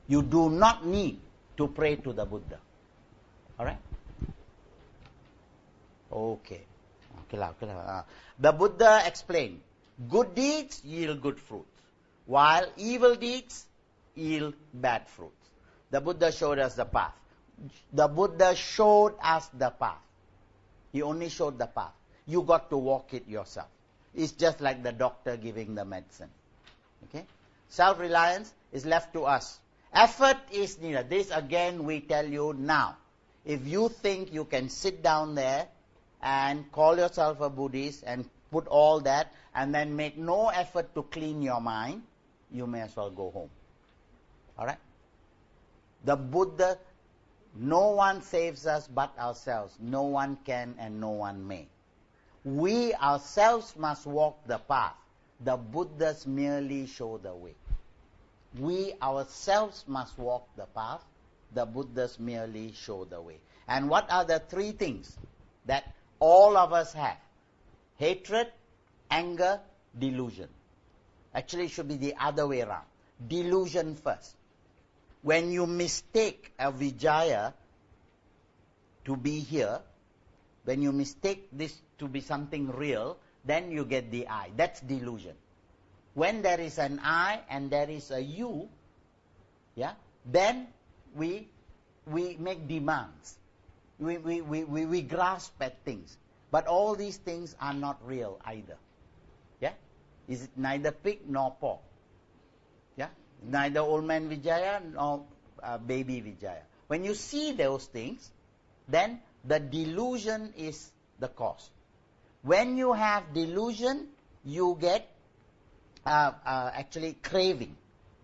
You do not need to pray to the Buddha. Alright? Okay. The Buddha explained, good deeds yield good fruits, while evil deeds yield bad fruits. The Buddha showed us the path. The Buddha showed us the path. He only showed the path. You got to walk it yourself. It's just like the doctor giving the medicine. Okay? Self-reliance is left to us. Effort is needed. This again we tell you now. If you think you can sit down there and call yourself a Buddhist and put all that and then make no effort to clean your mind, you may as well go home. Alright? The Buddha, no one saves us but ourselves. No one can and no one may. We ourselves must walk the path. The Buddhas merely show the way. We ourselves must walk the path. The Buddhas merely show the way. And what are the three things that all of us have? Hatred, anger, delusion. Actually, it should be the other way around. Delusion first. When you mistake a Vijaya to be here, when you mistake this to be something real, then you get the I. That's delusion. When there is an I and there is a you, yeah, then we make demands. We grasp at things. But all these things are not real either. Yeah? Is it neither pig nor pork? Yeah? Neither old man Vijaya nor baby Vijaya. When you see those things, then the delusion is the cause. When you have delusion, you get actually craving.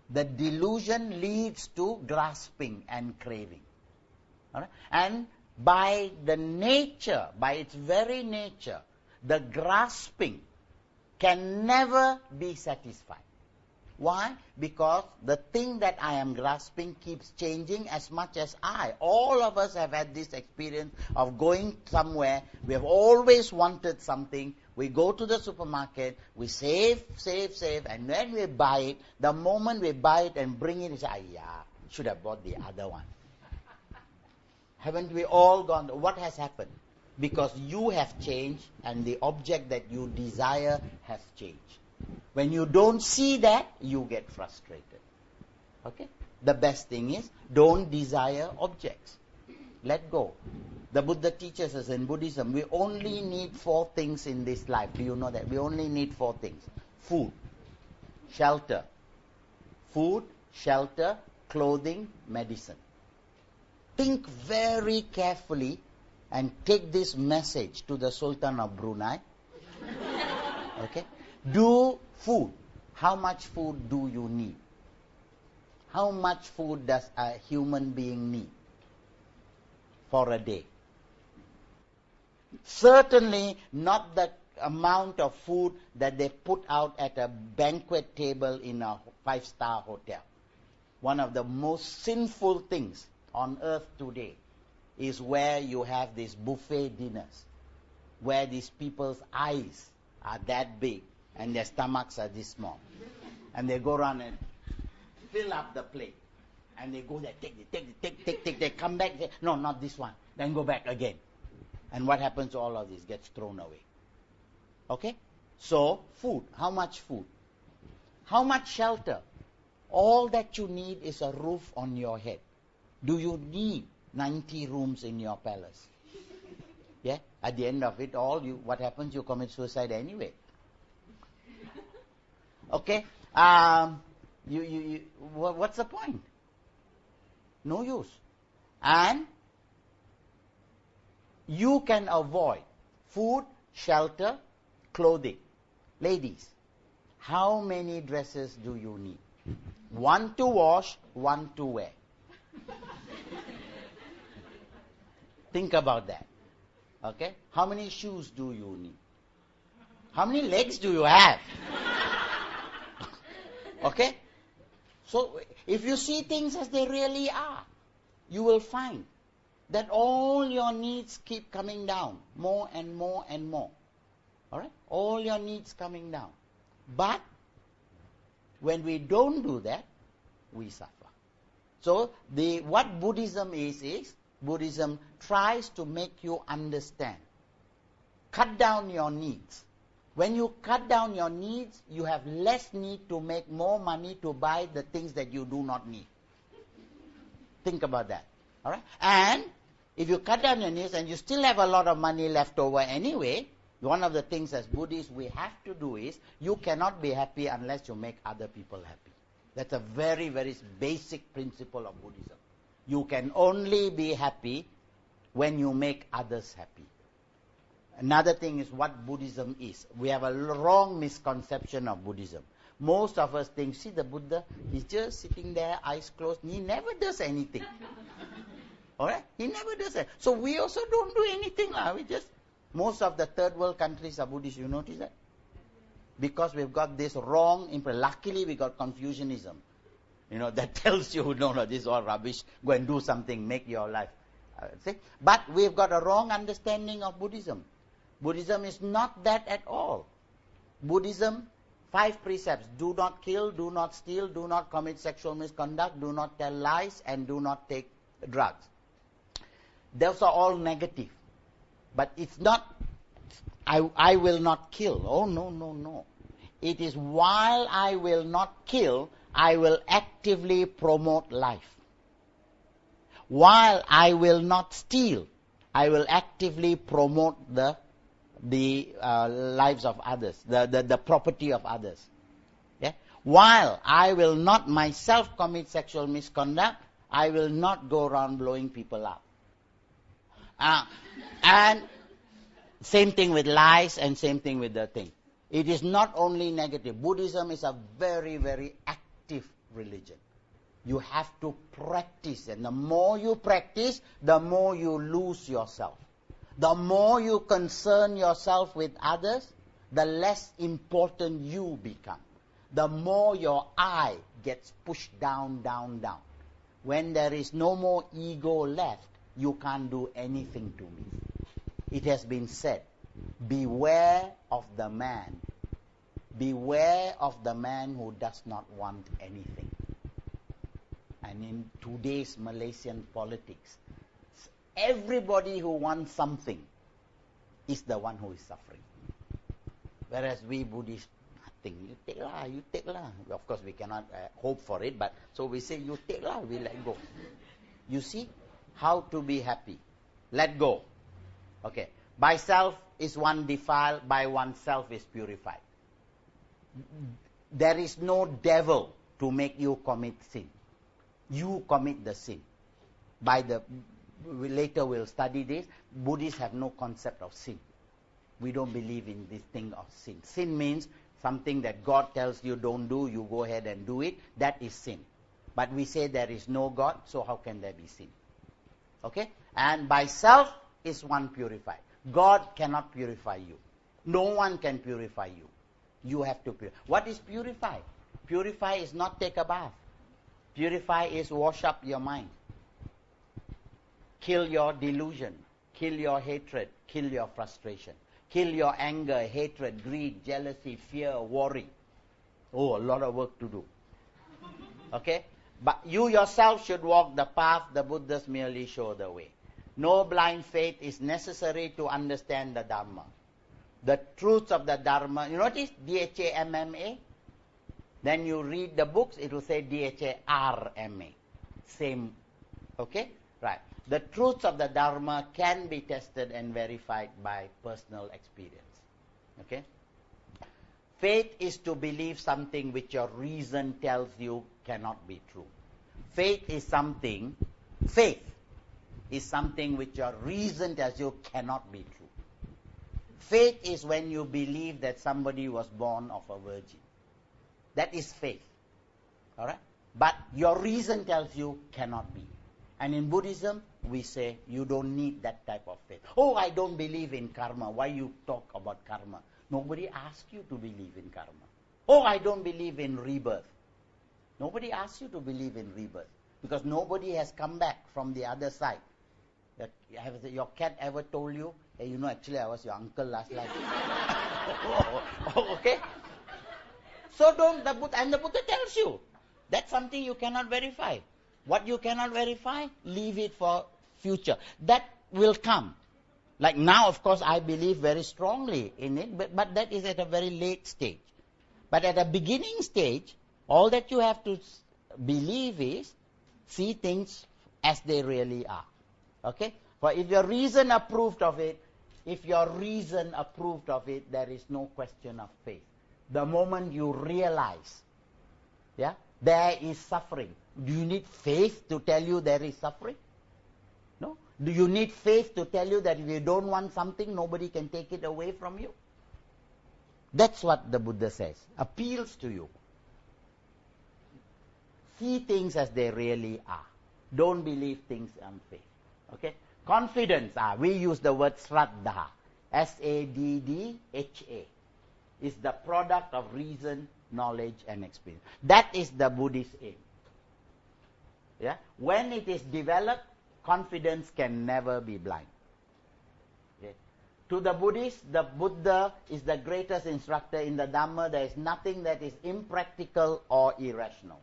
The delusion leads to grasping and craving. All right? And by the nature, by its very nature, the grasping can never be satisfied. Why? Because the thing that I am grasping keeps changing as much as I. All of us have had this experience of going somewhere. We have always wanted something. We go to the supermarket, we save, and then we buy it. The moment we buy it and bring it, we say, should have bought the other one. Haven't we all gone? What has happened? Because you have changed and the object that you desire has changed. When you don't see that, you get frustrated. Okay? The best thing is, don't desire objects. Let go. The Buddha teaches us in Buddhism, we only need 4 things in this life. Do you know that? We only need 4 things. Food, shelter. Food, shelter, clothing, medicine. Think very carefully and take this message to the Sultan of Brunei. Okay? Do food. How much food do you need? How much food does a human being need for a day? Certainly not the amount of food that they put out at a banquet table in a 5-star hotel. One of the most sinful things on earth today is where you have these buffet dinners, where these people's eyes are that big and their stomachs are this small. And they go around and fill up the plate. And they go there, take, they come back, say, no, not this one. Then go back again. And what happens to all of this? Gets thrown away. Okay? So, food. How much food? How much shelter? All that you need is a roof on your head. Do you need 90 rooms in your palace? Yeah? At the end of it all, what happens? You commit suicide anyway. Okay? What's the point? No use. And you can avoid food, shelter, clothing. Ladies, how many dresses do you need? 1 to wash, 1 to wear. Think about that. Okay? How many shoes do you need? How many legs do you have? Okay? So, if you see things as they really are, you will find that all your needs keep coming down, more and more and more. Alright? All your needs coming down. But, when we don't do that, we suffer. So, what Buddhism is Buddhism tries to make you understand. Cut down your needs. When you cut down your needs, you have less need to make more money to buy the things that you do not need. Think about that. All right? And if you cut down your needs and you still have a lot of money left over anyway, one of the things as Buddhists we have to do is, you cannot be happy unless you make other people happy. That's a very, very basic principle of Buddhism. You can only be happy when you make others happy. Another thing is what Buddhism is. We have a wrong misconception of Buddhism. Most of us think, see the Buddha, he's just sitting there, eyes closed, he never does anything. Alright? He never does that. So we also don't do anything. Most of the third world countries are Buddhist, you notice that? Because we've got this wrong impression. Luckily we got Confucianism. That tells you, no, this is all rubbish. Go and do something, make your life. See? But we've got a wrong understanding of Buddhism. Buddhism is not that at all. Buddhism, 5 precepts. Do not kill, do not steal, do not commit sexual misconduct, do not tell lies, and do not take drugs. Those are all negative. But it's not, I will not kill. Oh, no. It is while I will not kill, I will actively promote life. While I will not steal, I will actively promote the lives of others, the property of others. Yeah? While I will not myself commit sexual misconduct, I will not go around blowing people up. And same thing with lies and same thing with the thing. It is not only negative. Buddhism is a very, very active religion. You have to practice, and the more you practice, the more you lose yourself. The more you concern yourself with others, the less important you become. The more your I gets pushed down, down, down. When there is no more ego left, you can't do anything to me. It has been said, beware of the man. Beware of the man who does not want anything. And in today's Malaysian politics, everybody who wants something is the one who is suffering. Whereas we Buddhists, nothing. You take lah, you take lah. Of course, we cannot hope for it, but so we say, you take lah, we let go. You see how to be happy. Let go. Okay. By self is one defiled, by oneself is purified. There is no devil to make you commit sin. You commit the sin. Later we'll study this. Buddhists have no concept of sin. We don't believe in this thing of sin. Sin means something that God tells you don't do, you go ahead and do it. That is sin. But we say there is no God, so how can there be sin? Okay? And by self is one purified. God cannot purify you. No one can purify you. You have to purify. What is purify? Purify is not take a bath. Purify is wash up your mind. Kill your delusion. Kill your hatred. Kill your frustration. Kill your anger, hatred, greed, jealousy, fear, worry. Oh, a lot of work to do. Okay? But you yourself should walk the path. The Buddhas merely show the way. No blind faith is necessary to understand the Dhamma. The truths of the Dharma. You notice Dhamma? Then you read the books, it will say Dharma. Same. Okay? Right. The truths of the Dharma can be tested and verified by personal experience. Okay? Faith is to believe something which your reason tells you cannot be true. Faith is something which your reason tells you cannot be true. Faith is when you believe that somebody was born of a virgin. That is faith. Alright? But your reason tells you cannot be. And in Buddhism, we say you don't need that type of faith. Oh, I don't believe in karma. Why you talk about karma? Nobody asked you to believe in karma. Oh, I don't believe in rebirth. Nobody asked you to believe in rebirth. Because nobody has come back from the other side. Has your cat ever told you, hey, you know, actually I was your uncle last life? Okay? So the Buddha tells you, that's something you cannot verify. What you cannot verify, leave it for future. That will come. Like now, of course, I believe very strongly in it, but that is at a very late stage. But at a beginning stage, all that you have to believe is, see things as they really are. Okay? For if your reason approved of it, there is no question of faith. The moment you realize, there is suffering. Do you need faith to tell you there is suffering? No. Do you need faith to tell you that if you don't want something, nobody can take it away from you? That's what the Buddha says. Appeals to you. See things as they really are. Don't believe things on faith. Okay? Confidence, we use the word Shraddha. S-A-D-D-H-A. Is the product of reason, knowledge and experience. That is the Buddhist aim. Yeah? When it is developed, confidence can never be blind. Okay? To the Buddhist, the Buddha is the greatest instructor in the Dhamma. There is nothing that is impractical or irrational.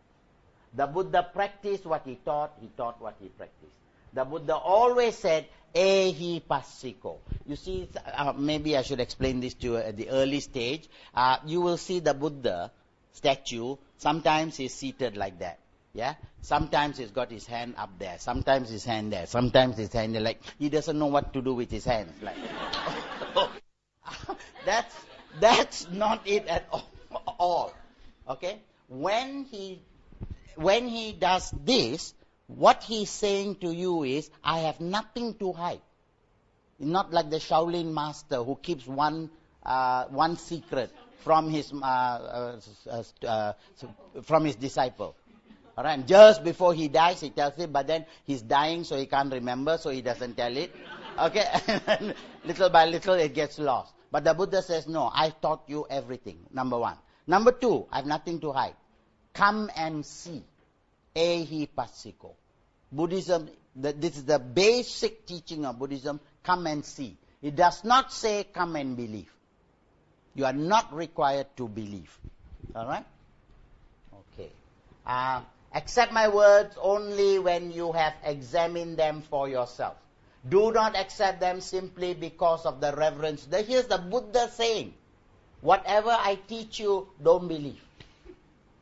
The Buddha practiced what he taught what he practiced. The Buddha always said, ehi passiko. You see, maybe I should explain this to you at the early stage. You will see the Buddha statue, sometimes he's seated like that. Yeah? Sometimes he's got his hand up there, sometimes his hand there, sometimes his hand there, like he doesn't know what to do with his hands. Like that's not it at all. Okay? When he does this, what he's saying to you is, I have nothing to hide. Not like the Shaolin master who keeps one secret from his disciple. All right? Just before he dies, he tells it, but then he's dying, so he can't remember, so he doesn't tell it. Okay? And little by little, it gets lost. But the Buddha says, no, I taught you everything, number one. Number two, I have nothing to hide. Come and see. Ehi passiko. Buddhism, this is the basic teaching of Buddhism, come and see. It does not say come and believe. You are not required to believe. All right? Okay. Accept my words only when you have examined them for yourself. Do not accept them simply because of the reverence. Here's the Buddha saying, whatever I teach you, don't believe.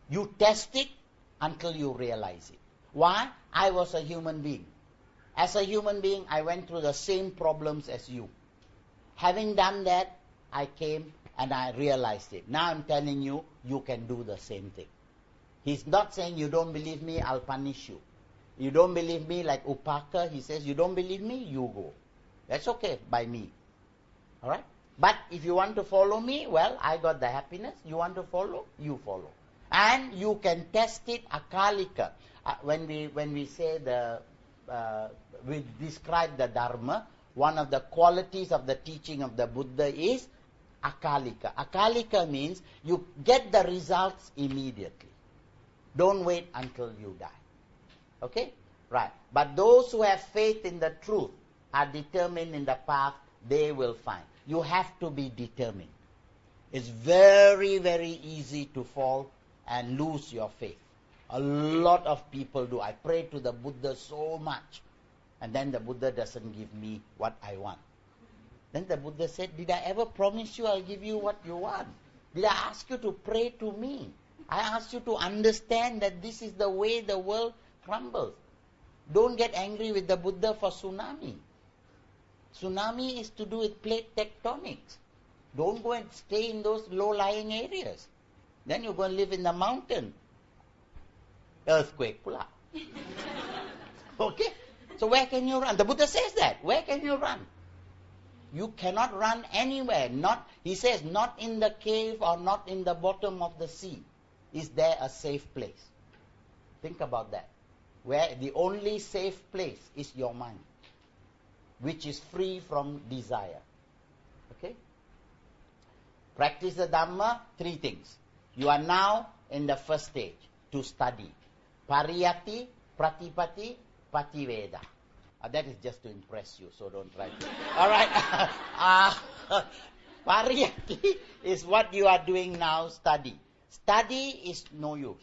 You test it until you realize it. Why? I was a human being. As a human being, I went through the same problems as you. Having done that, I came and I realized it. Now I'm telling you, you can do the same thing. He's not saying, you don't believe me, I'll punish you. You don't believe me, like Upaka, he says, you don't believe me, you go. That's okay by me. All right? But if you want to follow me, well, I got the happiness. You want to follow, you follow. And you can test it akalika. When we say we describe the Dharma, one of the qualities of the teaching of the Buddha is akalika. Akalika means you get the results immediately. Don't wait until you die. Okay? Right. But those who have faith in the truth are determined in the path they will find. You have to be determined. It's very, very easy to fall and lose your faith. A lot of people do. I pray to the Buddha so much, and then the Buddha doesn't give me what I want. Then the Buddha said, did I ever promise you I'll give you what you want? Did I ask you to pray to me? I asked you to understand that this is the way the world crumbles. Don't get angry with the Buddha for tsunami. Tsunami is to do with plate tectonics. Don't go and stay in those low-lying areas. Then you're going to live in the mountain. Earthquake pula. Okay? So where can you run? The Buddha says that. Where can you run? You cannot run anywhere. He says, not in the cave or not in the bottom of the sea. Is there a safe place? Think about that. Where the only safe place is your mind, which is free from desire. Okay? Practice the Dhamma, 3 things. You are now in the first stage, to study. Pariyati, Pratipati, Pativeda. That is just to impress you, so don't try to. Alright. Pariyati is what you are doing now, study. Study is no use.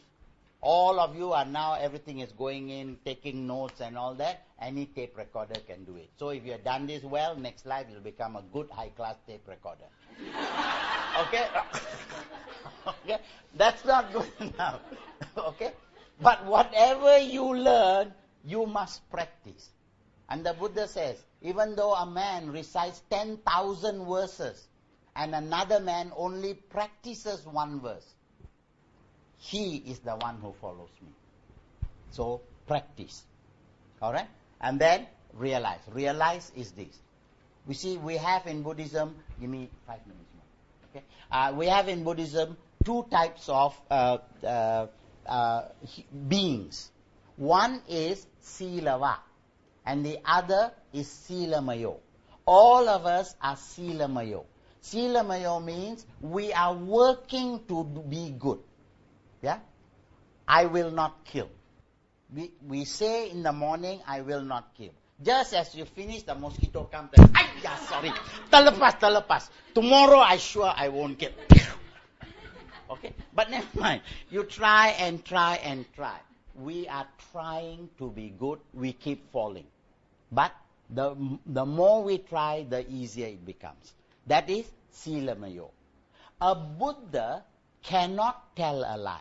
All of you are now, everything is going in, taking notes and all that. Any tape recorder can do it. So if you have done this well, next life you'll become a good high-class tape recorder. Okay? Okay? That's not good enough. Okay? But whatever you learn, you must practice. And the Buddha says, even though a man recites 10,000 verses and another man only practices 1 verse, he is the one who follows me. So, practice. Alright? And then, realize. Realize is this. We see, we have in Buddhism, give me 5 minutes more. Okay? We have in Buddhism 2 types of beings. One is Silava, and the other is Silamayo. All of us are Silamayo. Silamayo means we are working to be good. Yeah? I will not kill. We say in the morning, I will not kill. Just as you finish, the mosquito comes and, sorry, terlepas. Tomorrow I sure I won't kill. Okay? But never mind. You try and try and try. We are trying to be good. We keep falling. But the more we try, the easier it becomes. That is Silamayo. A Buddha cannot tell a lie.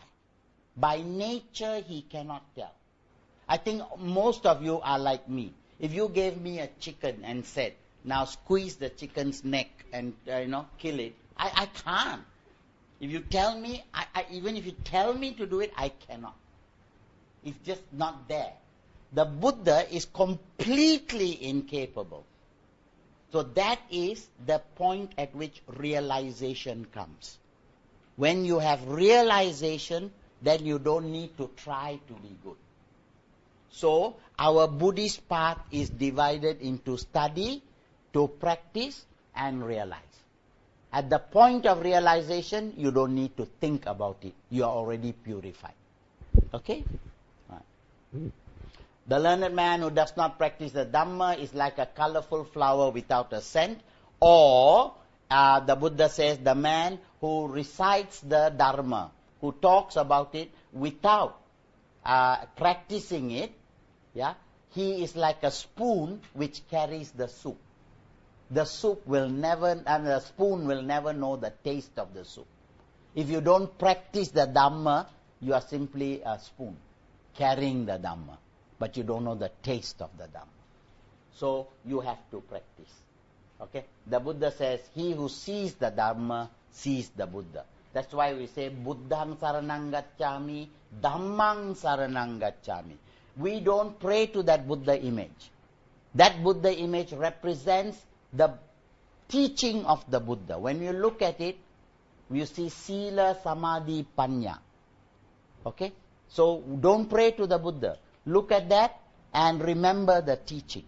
By nature, he cannot tell. I think most of you are like me. If you gave me a chicken and said, now squeeze the chicken's neck and kill it, I can't. If you tell me, even if you tell me to do it, I cannot. It's just not there. The Buddha is completely incapable. So that is the point at which realization comes. When you have realization, then you don't need to try to be good. So our Buddhist path is divided into study, to practice, and realize. At the point of realization, you don't need to think about it. You are already purified. Okay? Right. The learned man who does not practice the Dhamma is like a colorful flower without a scent. Or, the Buddha says, the man who recites the Dharma, who talks about it without practicing it, he is like a spoon which carries the soup. The soup will never, and the spoon will never know the taste of the soup. If you don't practice the Dhamma, you are simply a spoon carrying the Dhamma, but you don't know the taste of the Dhamma. So you have to practice. Okay? The Buddha says, he who sees the Dhamma sees the Buddha. That's why we say, Buddhang saranang gacchami, Dhammang saranang gacchami. We don't pray to that Buddha image. That Buddha image represents the teaching of the Buddha. When you look at it, you see Sila, Samadi, Panna. Okay? So don't pray to the Buddha. Look at that and remember the teaching.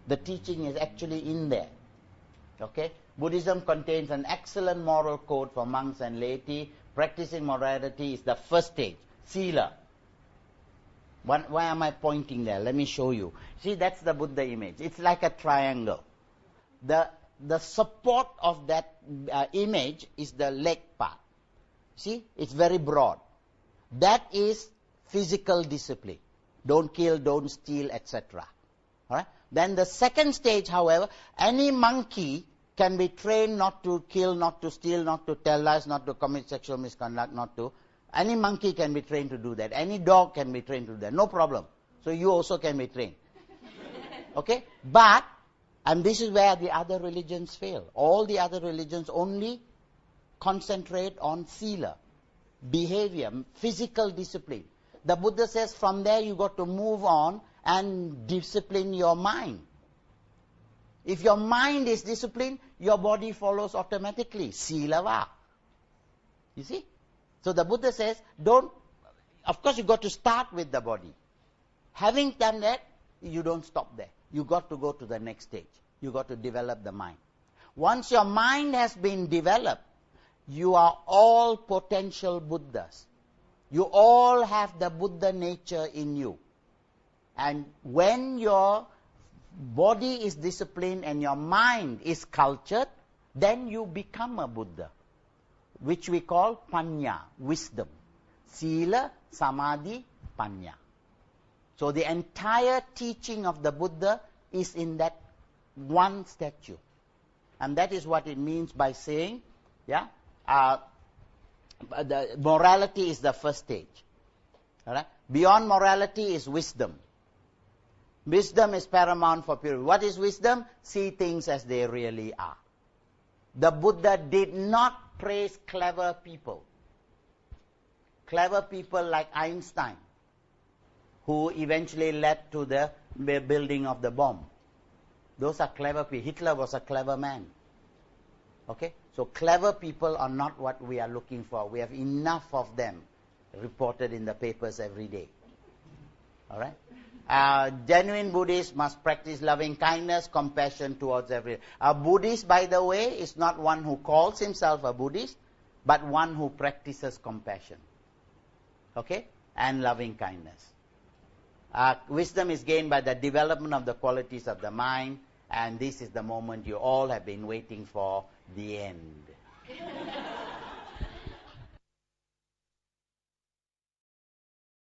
The teaching is actually in there. Okay? Buddhism contains an excellent moral code for monks and laity. Practicing morality is the first stage. Sila. Why am I pointing there? Let me show you. See, that's the Buddha image. It's like a triangle. The support of that image is the leg part. See, it's very broad. That is physical discipline. Don't kill, don't steal, etc. All right? Then the second stage, however, any monkey can be trained not to kill, not to steal, not to tell lies, not to commit sexual misconduct, any monkey can be trained to do that. Any dog can be trained to do that. No problem. So you also can be trained. Okay? But, and this is where the other religions fail. All the other religions only concentrate on sila, behavior, physical discipline. The Buddha says from there you got to move on and discipline your mind. If your mind is disciplined, your body follows automatically. Sila va. You see? So the Buddha says, of course you got to start with the body. Having done that, you don't stop there. You got to go to the next stage. You got to develop the mind. Once your mind has been developed, you are all potential Buddhas. You all have the Buddha nature in you. And when your body is disciplined and your mind is cultured, then you become a Buddha, which we call Panya, wisdom. Sila, Samadhi, Panya. So the entire teaching of the Buddha is in that one statue. And that is what it means by saying, the morality is the first stage. All right? Beyond morality is wisdom. Wisdom is paramount for purity. What is wisdom? See things as they really are. The Buddha did not praise clever people. Clever people like Einstein, who eventually led to the building of the bomb. Those are clever people. Hitler was a clever man. Okay? So clever people are not what we are looking for. We have enough of them reported in the papers every day. All right? Genuine Buddhists must practice loving kindness, compassion towards everyone. A Buddhist, by the way, is not one who calls himself a Buddhist, but one who practices compassion. Okay? And loving kindness. Wisdom is gained by the development of the qualities of the mind, and this is the moment you all have been waiting for, the end.